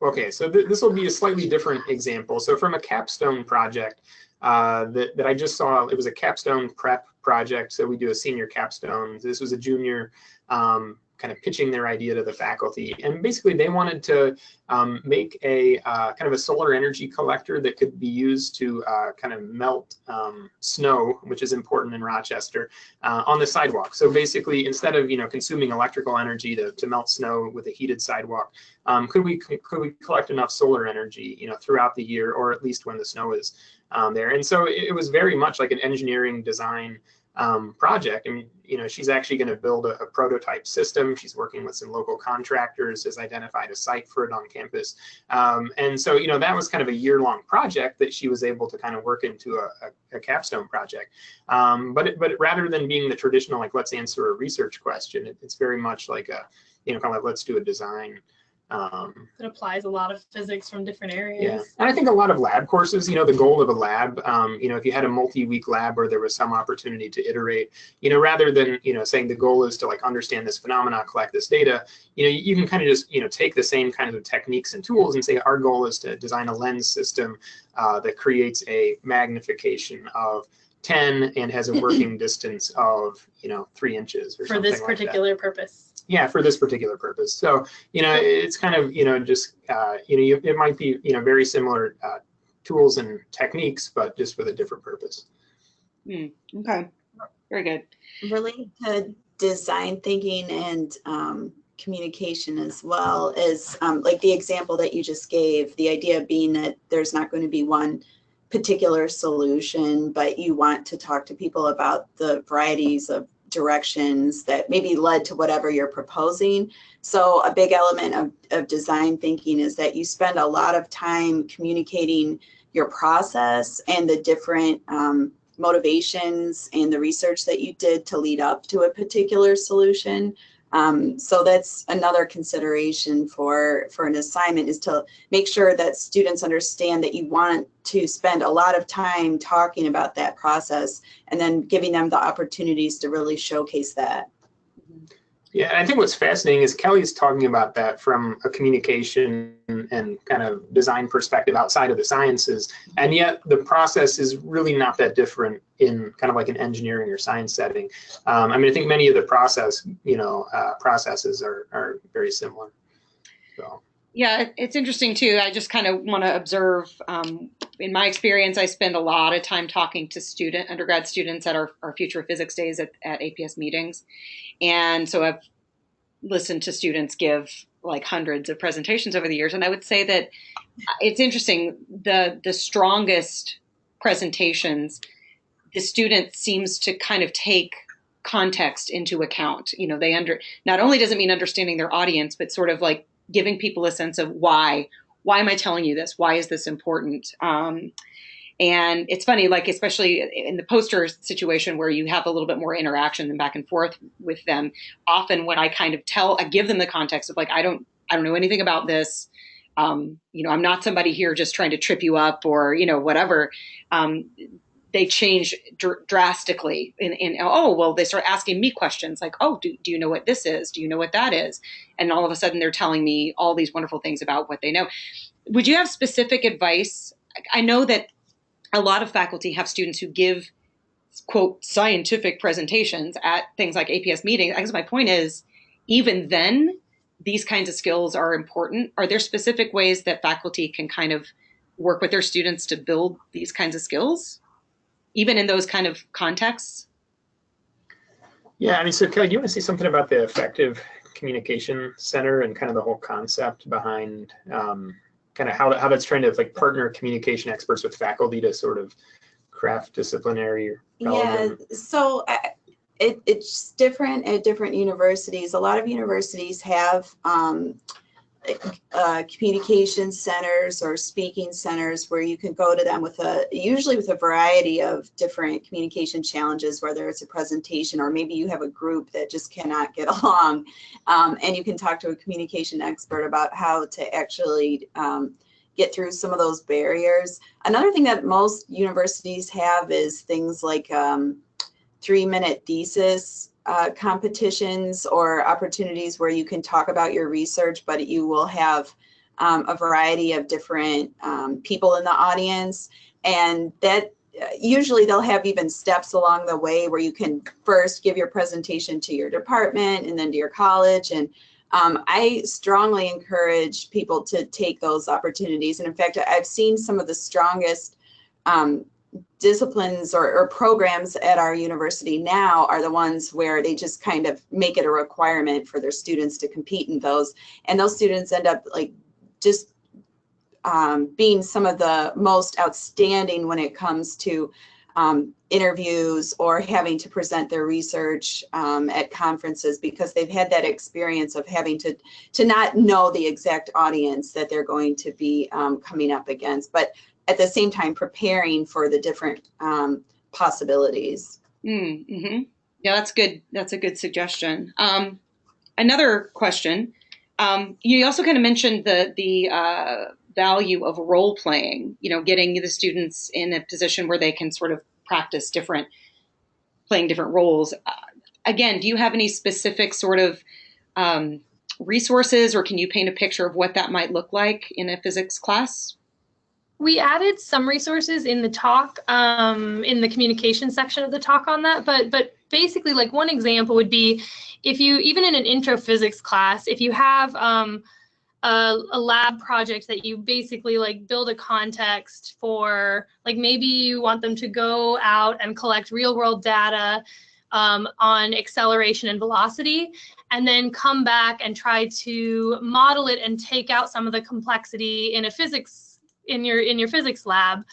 okay, so this will be a slightly different example. So from a capstone project that I just saw, it was a capstone prep project. So we do a senior capstone. This was a junior kind of pitching their idea to the faculty. And basically they wanted to make a kind of a solar energy collector that could be used to kind of melt snow, which is important in Rochester, on the sidewalk. So basically, instead of, you know, consuming electrical energy to melt snow with a heated sidewalk, could we collect enough solar energy, you know, throughout the year, or at least when the snow is there? And so it was very much like an engineering design project. I mean, she's actually going to build a prototype system. She's working with some local contractors, has identified a site for it on campus. And so, that was kind of a year-long project that she was able to kind of work into a capstone project. But rather than being the traditional, like, let's answer a research question, it's very much like a, kind of like, let's do a design. It applies a lot of physics from different areas. Yeah, and I think a lot of lab courses, the goal of a lab, if you had a multi-week lab where there was some opportunity to iterate, rather than, saying the goal is to like understand this phenomena, collect this data, you can kind of just, take the same kind of techniques and tools and say our goal is to design a lens system that creates a magnification of 10 and has a working distance of 3 inches or something like that. For this particular purpose. Yeah, for this particular purpose. So, it's kind of, just, it might be, very similar tools and techniques, but just with a different purpose. Okay, very good. Related to design thinking and communication as well as like the example that you just gave, the idea being that there's not going to be one particular solution, but you want to talk to people about the varieties of directions that maybe led to whatever you're proposing. So a big element of design thinking is that you spend a lot of time communicating your process and the different motivations and the research that you did to lead up to a particular solution. So that's another consideration for an assignment, is to make sure that students understand that you want to spend a lot of time talking about that process and then giving them the opportunities to really showcase that. Yeah, I think what's fascinating is Kelly's talking about that from a communication and kind of design perspective outside of the sciences, and yet the process is really not that different in kind of like an engineering or science setting. I mean, I think many of the processes are very similar. So. Yeah, it's interesting too. I just kind of want to observe, in my experience, I spend a lot of time talking to undergrad students at our future physics days at APS meetings. And so I've listened to students give like hundreds of presentations over the years. And I would say that it's interesting, the strongest presentations, the student seems to kind of take context into account. Not only does it mean understanding their audience, but sort of like giving people a sense of why am I telling you this? Why is this important? And it's funny, like, especially in the poster situation where you have a little bit more interaction and back and forth with them, often when I kind of I give them the context of like, I don't know anything about this. I'm not somebody here just trying to trip you up or, whatever. They change drastically they start asking me questions like, oh, do you know what this is? Do you know what that is? And all of a sudden they're telling me all these wonderful things about what they know. Would you have specific advice? I know that a lot of faculty have students who give, quote, scientific presentations at things like APS meetings. I guess my point is, even then, these kinds of skills are important. Are there specific ways that faculty can kind of work with their students to build these kinds of skills, even in those kind of contexts? Yeah, I mean, so Kelly, do you want to say something about the Effective Communication Center and kind of the whole concept behind kind of how that's trying to like partner communication experts with faculty to sort of craft disciplinary relevant? Yeah, so it's different at different universities. A lot of universities have communication centers or speaking centers where you can go to them usually with a variety of different communication challenges, whether it's a presentation or maybe you have a group that just cannot get along, and you can talk to a communication expert about how to actually get through some of those barriers. Another thing that most universities have is things like 3-minute thesis competitions or opportunities where you can talk about your research, but you will have a variety of different people in the audience, and that usually they'll have even steps along the way where you can first give your presentation to your department and then to your college. And I strongly encourage people to take those opportunities. And in fact, I've seen some of the strongest disciplines or programs at our university now are the ones where they just kind of make it a requirement for their students to compete in those. And those students end up like just being some of the most outstanding when it comes to interviews or having to present their research at conferences, because they've had that experience of having to not know the exact audience that they're going to be coming up against, but at the same time preparing for the different possibilities. Mm-hmm. Yeah, that's good. That's a good suggestion. Another question. You also kind of mentioned the value of role playing, getting the students in a position where they can sort of practice playing different roles. Again, do you have any specific sort of resources, or can you paint a picture of what that might look like in a physics class? We added some resources in the talk, in the communication section of the talk on that, but basically, like, one example would be if you, even in an intro physics class, if you have a lab project that you basically like build a context for, like maybe you want them to go out and collect real world data on acceleration and velocity, and then come back and try to model it and take out some of the complexity in your physics lab.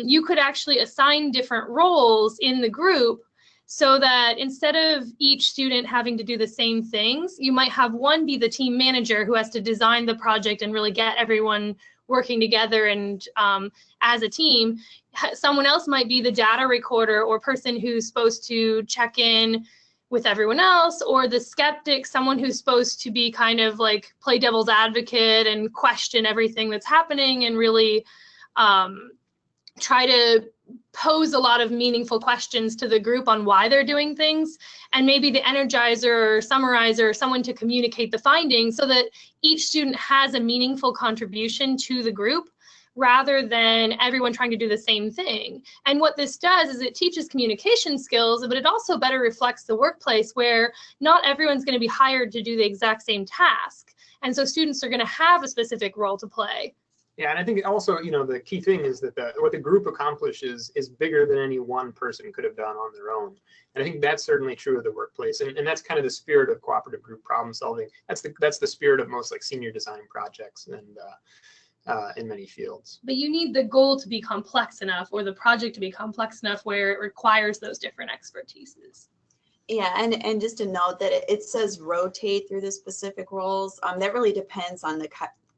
You could actually assign different roles in the group, so that instead of each student having to do the same things, you might have one be the team manager who has to design the project and really get everyone working together and as a team. Someone else might be the data recorder or person who's supposed to check in with everyone else, or the skeptic, someone who's supposed to be kind of like play devil's advocate and question everything that's happening and really try to pose a lot of meaningful questions to the group on why they're doing things, and maybe the energizer or summarizer or someone to communicate the findings, so that each student has a meaningful contribution to the group rather than everyone trying to do the same thing. And what this does is it teaches communication skills, but it also better reflects the workplace where not everyone's going to be hired to do the exact same task. And so students are going to have a specific role to play. Yeah, and I think also, the key thing is that what the group accomplishes is bigger than any one person could have done on their own. And I think that's certainly true of the workplace, and that's kind of the spirit of cooperative group problem solving. That's the spirit of most like senior design projects and in many fields. But you need the goal to be complex enough, or the project to be complex enough, where it requires those different expertises. Yeah, and just to note that it says rotate through the specific roles. That really depends on the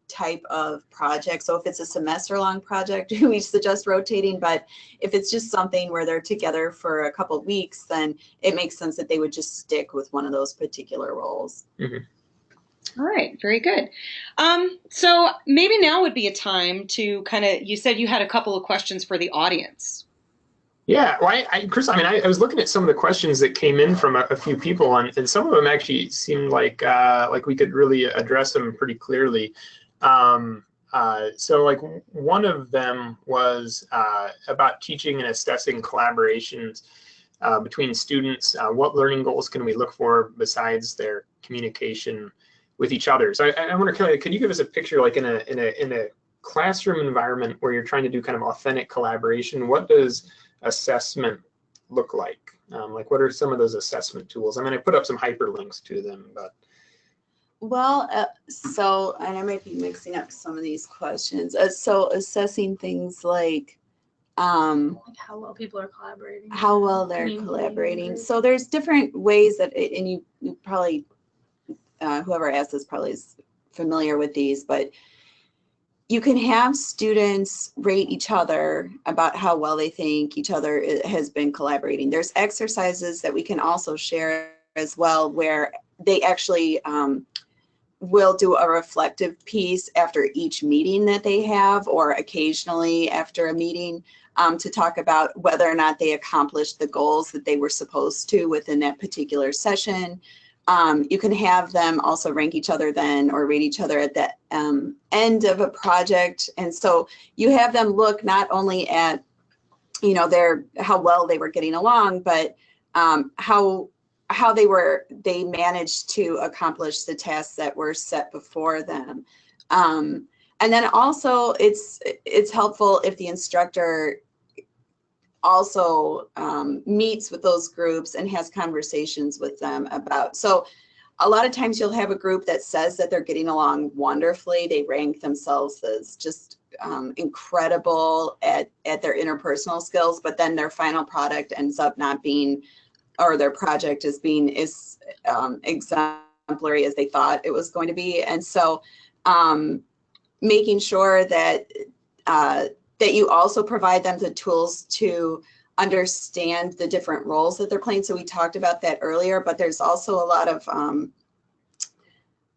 type of project. So if it's a semester-long project, we suggest rotating, but if it's just something where they're together for a couple of weeks, then it makes sense that they would just stick with one of those particular roles. Mm-hmm. All right, very good. So maybe now would be a time to you said you had a couple of questions for the audience. Yeah, well, Chris, I was looking at some of the questions that came in from a few people, and some of them actually seemed like we could really address them pretty clearly. So like one of them was about teaching and assessing collaborations between students. What learning goals can we look for besides their communication with each other? So I wonder, Kelly, could you give us a picture, like in a classroom environment where you're trying to do kind of authentic collaboration? What does assessment look like? Like, what are some of those assessment tools? I put up some hyperlinks to them, but. Well, so, and I might be mixing up some of these questions. So assessing things like how well people are collaborating. How well they're collaborating. So there's different ways that, and you probably, whoever asked this probably is familiar with these, but you can have students rate each other about how well they think each other has been collaborating. There's exercises that we can also share as well, where they actually will do a reflective piece after each meeting that they have, or occasionally after a meeting, to talk about whether or not they accomplished the goals that they were supposed to within that particular session. You can have them also rank each other then, or rate each other at the end of a project. And so you have them look not only at, how well they were getting along, but how they managed to accomplish the tasks that were set before them. And then also it's helpful if the instructor also meets with those groups and has conversations with them about. So a lot of times you'll have a group that says that they're getting along wonderfully. They rank themselves as just incredible at their interpersonal skills, but then their final product ends up not being, or their project is being exemplary as they thought it was going to be. And so making sure that that you also provide them the tools to understand the different roles that they're playing. So we talked about that earlier, but there's also a lot of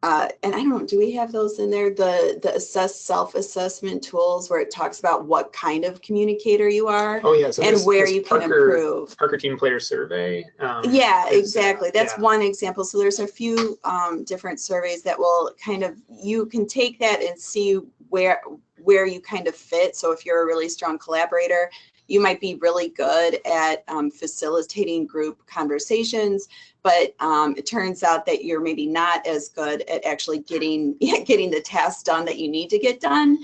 and I don't know, do we have those in there? The self-assessment tools where it talks about what kind of communicator you are. Oh yeah, so and where you Parker, can improve. Parker Team Player Survey. Yeah, exactly. That's yeah. one example. So there's a few different surveys that will kind of, you can take that and see where you kind of fit. So if you're a really strong collaborator, you might be really good at facilitating group conversations, but it turns out that you're maybe not as good at actually getting the tasks done that you need to get done.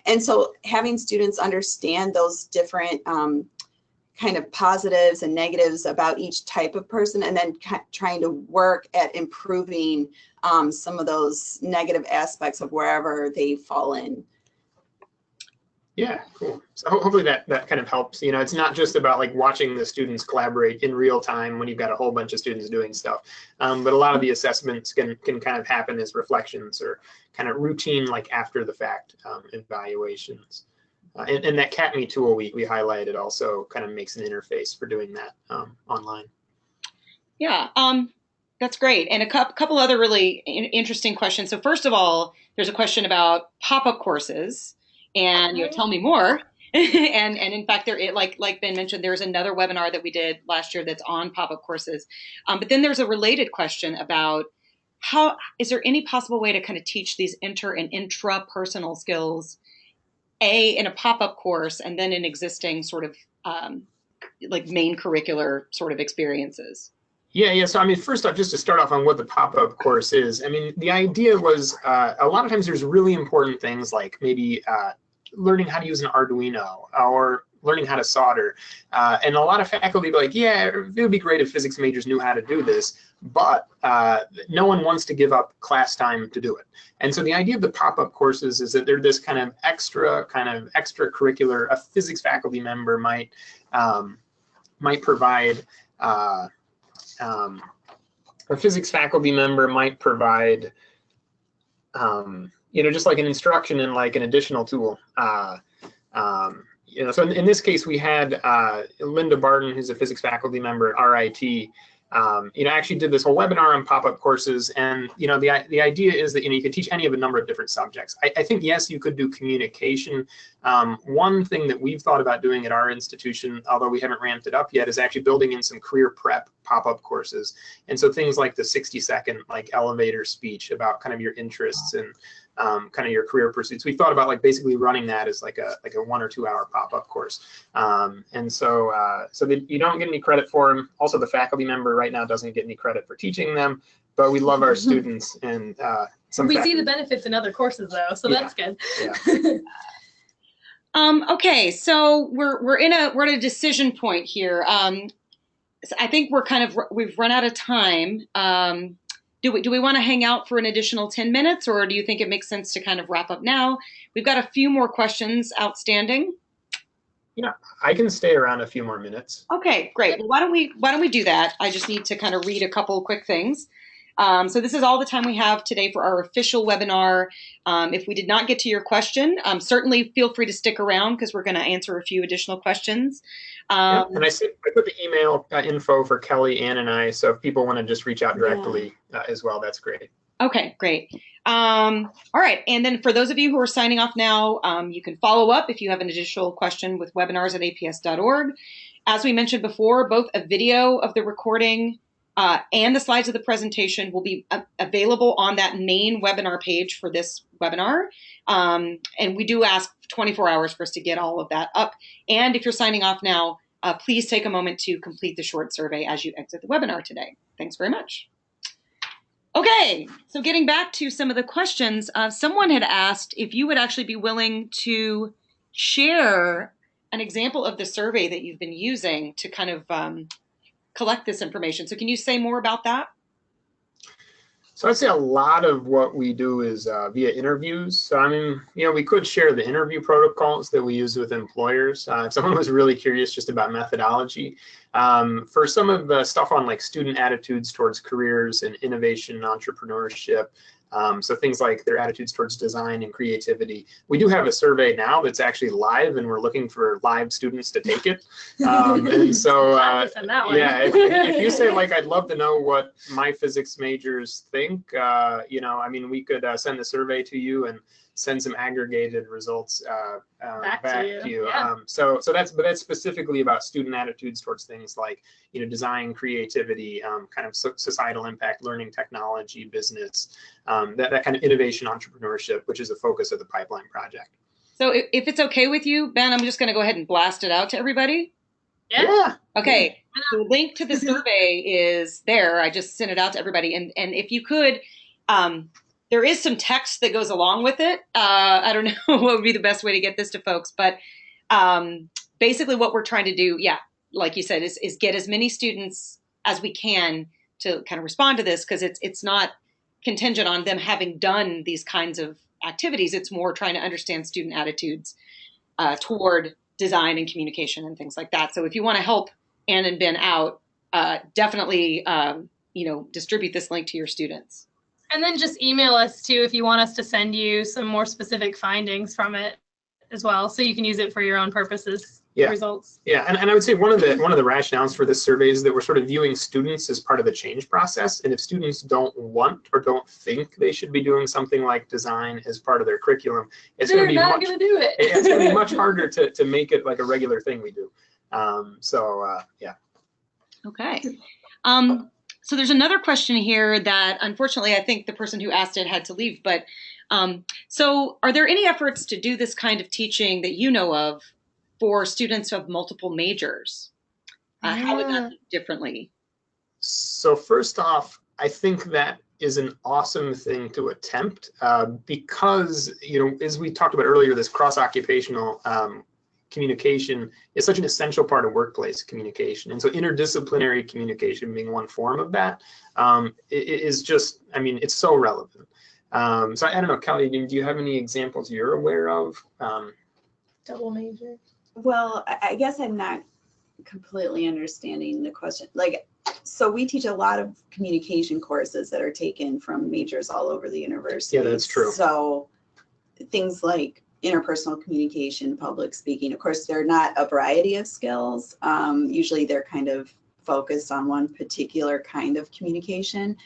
And so having students understand those different kind of positives and negatives about each type of person, and then trying to work at improving some of those negative aspects of wherever they fall in. Yeah, cool. So hopefully that kind of helps. You know, it's not just about like watching the students collaborate in real time when you've got a whole bunch of students doing stuff, but a lot of the assessments can kind of happen as reflections or kind of routine, like after the fact evaluations. And that CatMe tool we highlighted also kind of makes an interface for doing that online. Yeah, that's great. And a couple other really interesting questions. So first of all, there's a question about pop-up courses. And tell me more. and in fact, like Ben mentioned, there's another webinar that we did last year that's on pop-up courses. But then there's a related question about how is there any possible way to kind of teach these inter and intrapersonal skills, in a pop-up course and then in existing sort of like main curricular sort of experiences? Yeah. So I mean, first off, just to start off on what the pop-up course is, I mean, the idea was a lot of times there's really important things like maybe learning how to use an Arduino or learning how to solder. And a lot of faculty be like, yeah, it would be great if physics majors knew how to do this, but no one wants to give up class time to do it. And so the idea of the pop-up courses is that they're this kind of extracurricular. A physics faculty member might provide. A physics faculty member might provide, you know, just like an instruction and like an additional tool. You know, so in this case, we had Linda Barton, who's a physics faculty member at RIT, you know, actually did this whole webinar on pop-up courses. And, you know, the idea is that, you know, you could teach any of a number of different subjects. I think, yes, you could do communication. One thing that we've thought about doing at our institution, although we haven't ramped it up yet, is actually building in some career prep pop-up courses. And so things like the 60-second like elevator speech about kind of your interests and kind of your career pursuits. We thought about like basically running that as like a 1 or 2 hour pop-up course. And so that you don't get any credit for them. Also, the faculty member right now doesn't get any credit for teaching them, but we love our students and we see the benefits in other courses though, so that's good. Yeah. Okay, so we're at a decision point here. So I think we've run out of time. Do we want to hang out for an additional 10 minutes, or do you think it makes sense to kind of wrap up now? We've got a few more questions outstanding. Yeah, I can stay around a few more minutes. Okay, great. Well, why don't we do that? I just need to kind of read a couple quick things. So this is all the time we have today for our official webinar. If we did not get to your question, certainly feel free to stick around because we're going to answer a few additional questions. Yeah, and I put the email info for Kelly, Ann, and I, so if people want to just reach out directly as well, that's great. Okay, great. All right, and then for those of you who are signing off now, you can follow up if you have an additional question with webinars@aps.org. As we mentioned before, both a video of the recording and the slides of the presentation will be available on that main webinar page for this webinar. And we do ask 24 hours for us to get all of that up. And if you're signing off now, please take a moment to complete the short survey as you exit the webinar today. Thanks very much. Okay, so getting back to some of the questions, someone had asked if you would actually be willing to share an example of the survey that you've been using to kind of collect this information. So can you say more about that? So I'd say a lot of what we do is via interviews. So I mean, we could share the interview protocols that we use with employers. If someone was really curious just about methodology, for some of the stuff on like student attitudes towards careers and innovation and entrepreneurship, so things like their attitudes towards design and creativity. We do have a survey now that's actually live, and we're looking for live students to take it. And so, yeah, if you say like, I'd love to know what my physics majors think, I mean, we could send the survey to you and send some aggregated results back to you. Yeah. So that's specifically about student attitudes towards things like design, creativity, kind of societal impact, learning technology, business, that kind of innovation entrepreneurship, which is a focus of the pipeline project. So if it's okay with you, Ben, I'm just going to go ahead and blast it out to everybody. Yeah. Okay. The link to the survey is there. I just sent it out to everybody. And if you could, there is some text that goes along with it. I don't know what would be the best way to get this to folks, but basically what we're trying to do, like you said, is get as many students as we can to kind of respond to this, because it's not contingent on them having done these kinds of activities. It's more trying to understand student attitudes toward design and communication and things like that. So if you want to help Ann and Ben out, definitely distribute this link to your students. And then just email us too if you want us to send you some more specific findings from it as well, so you can use it for your own purposes. Results. Yeah, and I would say one of the rationales for this survey is that we're sort of viewing students as part of the change process, and if students don't want or don't think they should be doing something like design as part of their curriculum, it's going to be not going to do it. It's going to be much harder to make it like a regular thing we do. Yeah. Okay. So there's another question here that unfortunately I think the person who asked it had to leave, but so are there any efforts to do this kind of teaching that you know of for students of multiple majors? How would that be differently? So first off, I think that is an awesome thing to attempt because, as we talked about earlier, this cross-occupational communication is such an essential part of workplace communication. And so interdisciplinary communication being one form of that is just, I mean, it's so relevant. So I don't know, Kelly, do you have any examples you're aware of? Double major. Well, I guess I'm not completely understanding the question. So we teach a lot of communication courses that are taken from majors all over the university. Yeah, that's true. So things like interpersonal communication, public speaking, of course, they're not a variety of skills. Usually they're kind of focused on one particular kind of communication.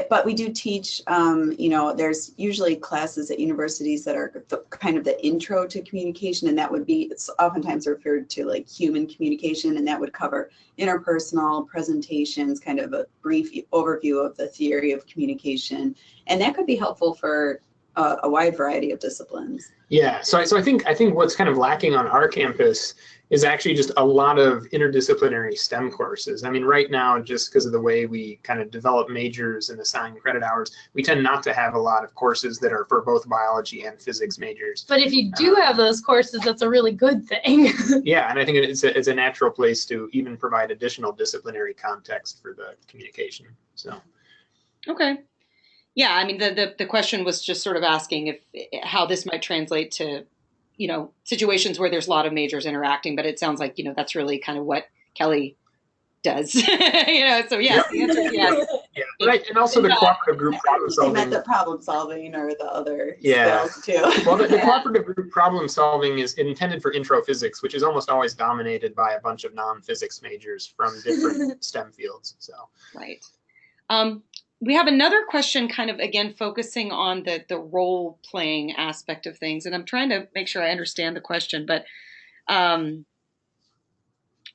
But we do teach, there's usually classes at universities that are kind of the intro to communication, and that would be, it's oftentimes referred to like human communication, and that would cover interpersonal presentations, kind of a brief overview of the theory of communication, and that could be helpful for a wide variety of disciplines. Yeah, so I think what's kind of lacking on our campus is actually just a lot of interdisciplinary STEM courses. I mean, right now, just because of the way we kind of develop majors and assign credit hours, we tend not to have a lot of courses that are for both biology and physics majors. But if you do have those courses, that's a really good thing. Yeah, and I think it's a natural place to even provide additional disciplinary context for the communication. So. Okay. Yeah, I mean, the question was just sort of asking how this might translate to, situations where there's a lot of majors interacting, but it sounds like, that's really kind of what Kelly does. So yes, the answer is yes. Yeah, right. And also the cooperative group problem solving. You meant the problem solving or the other skills too. Well, the cooperative group problem solving is intended for intro physics, which is almost always dominated by a bunch of non-physics majors from different STEM fields. So. Right. We have another question kind of, again, focusing on the role-playing aspect of things. And I'm trying to make sure I understand the question. But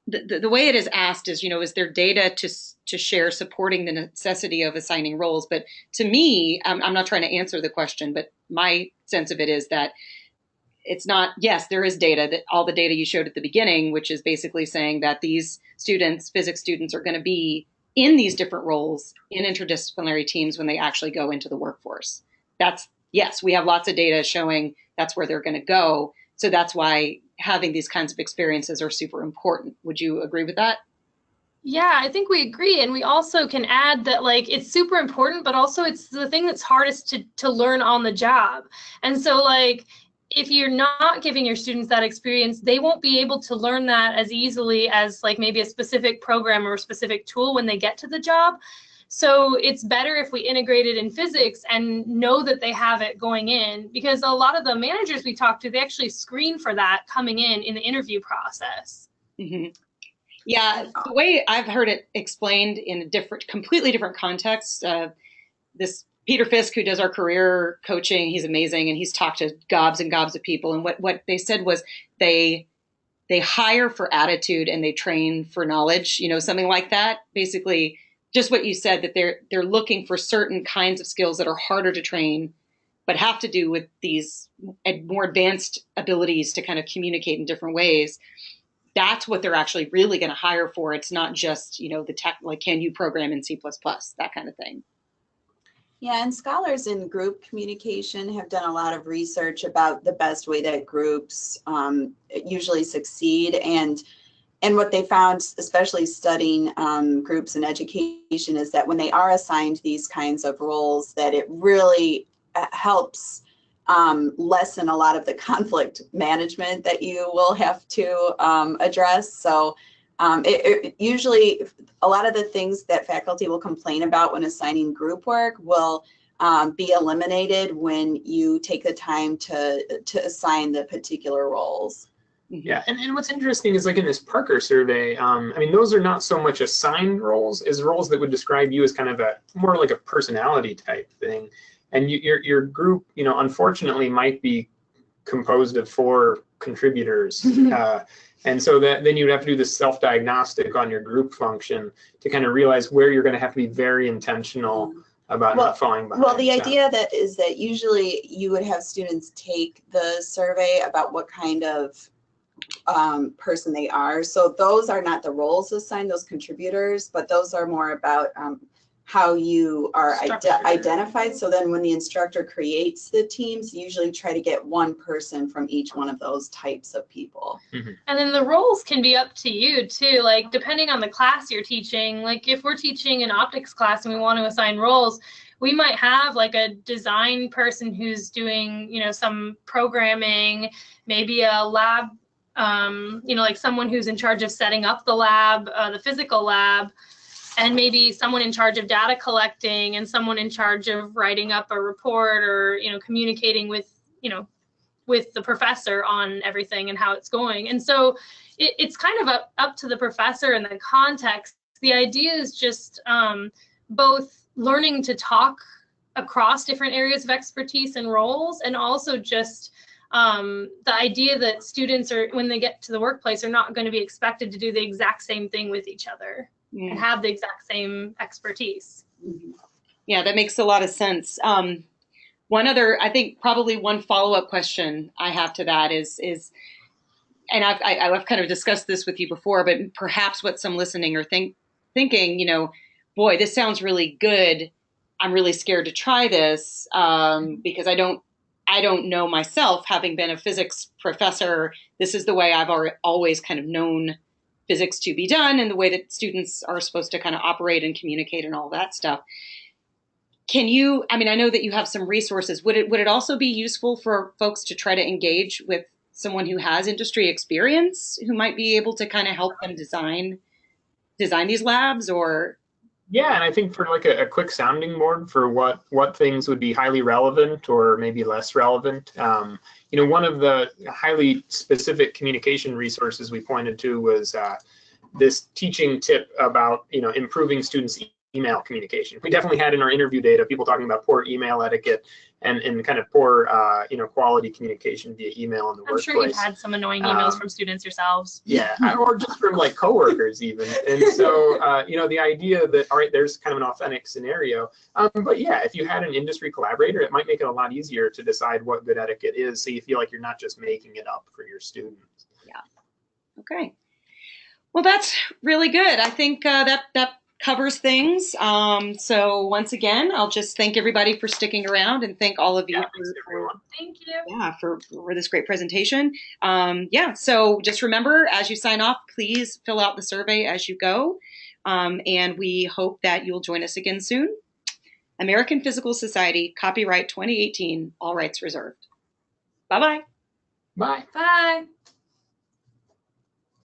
the way it is asked is, is there data to share supporting the necessity of assigning roles? But to me, I'm not trying to answer the question, but my sense of it is that it's not, yes, there is data, that all the data you showed at the beginning, which is basically saying that these students, physics students, are going to be in these different roles in interdisciplinary teams when they actually go into the workforce. Yes, we have lots of data showing that's where they're going to go. So that's why having these kinds of experiences are super important. Would you agree with that? Yeah, I think we agree. And we also can add that like it's super important, but also it's the thing that's hardest to learn on the job. And so like if you're not giving your students that experience, they won't be able to learn that as easily as like maybe a specific program or a specific tool when they get to the job. So it's better if we integrate it in physics and know that they have it going in, because a lot of the managers we talk to, they actually screen for that coming in the interview process. Mm-hmm. Yeah, the way I've heard it explained in a completely different context, this Peter Fisk, who does our career coaching, he's amazing, and he's talked to gobs and gobs of people. And what they said was they hire for attitude and they train for knowledge, something like that. Basically, just what you said, that they're looking for certain kinds of skills that are harder to train, but have to do with these more advanced abilities to kind of communicate in different ways. That's what they're actually really going to hire for. It's not just, the tech, like, can you program in C++, that kind of thing. Yeah, and scholars in group communication have done a lot of research about the best way that groups usually succeed. And what they found, especially studying groups in education, is that when they are assigned these kinds of roles, that it really helps lessen a lot of the conflict management that you will have to address. So usually a lot of the things that faculty will complain about when assigning group work will be eliminated when you take the time to assign the particular roles. Yeah, and what's interesting is, like, in this Parker survey, I mean, those are not so much assigned roles as roles that would describe you as kind of more like a personality type thing. And your group, unfortunately might be composed of 4 contributors. And so then you'd have to do this self-diagnostic on your group function to kind of realize where you're going to have to be very intentional about not falling behind. Well, the idea is that usually you would have students take the survey about what kind of person they are. So those are not the roles assigned, those contributors, but those are more about how you are identified. So then when the instructor creates the teams, you usually try to get one person from each one of those types of people. Mm-hmm. And then the roles can be up to you too, like depending on the class you're teaching. Like if we're teaching an optics class and we want to assign roles, we might have like a design person who's doing, some programming, maybe a lab, like someone who's in charge of setting up the lab, the physical lab, and maybe someone in charge of data collecting and someone in charge of writing up a report or, communicating with, with the professor on everything and how it's going. And so it's kind of up to the professor and the context. The idea is just both learning to talk across different areas of expertise and roles, and also just the idea that students are, when they get to the workplace, are not going to be expected to do the exact same thing with each other. And have the exact same expertise. Yeah, that makes a lot of sense. One other, I think probably one follow-up question I have to that is, and I've kind of discussed this with you before, but perhaps what some listening are thinking, boy, this sounds really good. I'm really scared to try this because I don't know myself, having been a physics professor. This is the way I've always kind of known physics to be done, and the way that students are supposed to kind of operate and communicate and all that stuff. Can you, I know that you have some resources. Would it also be useful for folks to try to engage with someone who has industry experience, who might be able to kind of help them design these labs? Or yeah, and I think for like a quick sounding board for what things would be highly relevant or maybe less relevant. One of the highly specific communication resources we pointed to was this teaching tip about improving students' email communication. We definitely had in our interview data people talking about poor email etiquette and kind of poor quality communication via email in the workplace. I'm sure you've had some annoying emails from students yourselves. Yeah, or just from like coworkers even. And so the idea that, all right, there's kind of an authentic scenario. But yeah, if you had an industry collaborator, it might make it a lot easier to decide what good etiquette is, so you feel like you're not just making it up for your students. Yeah. Okay. Well, that's really good. I think that covers things. So once again, I'll just thank everybody for sticking around, and thank all of you Thank you. Yeah, for this great presentation. So just remember, as you sign off, please fill out the survey as you go. and we hope that you'll join us again soon. American Physical Society, copyright 2018, all rights reserved. Bye-bye. Bye. Bye.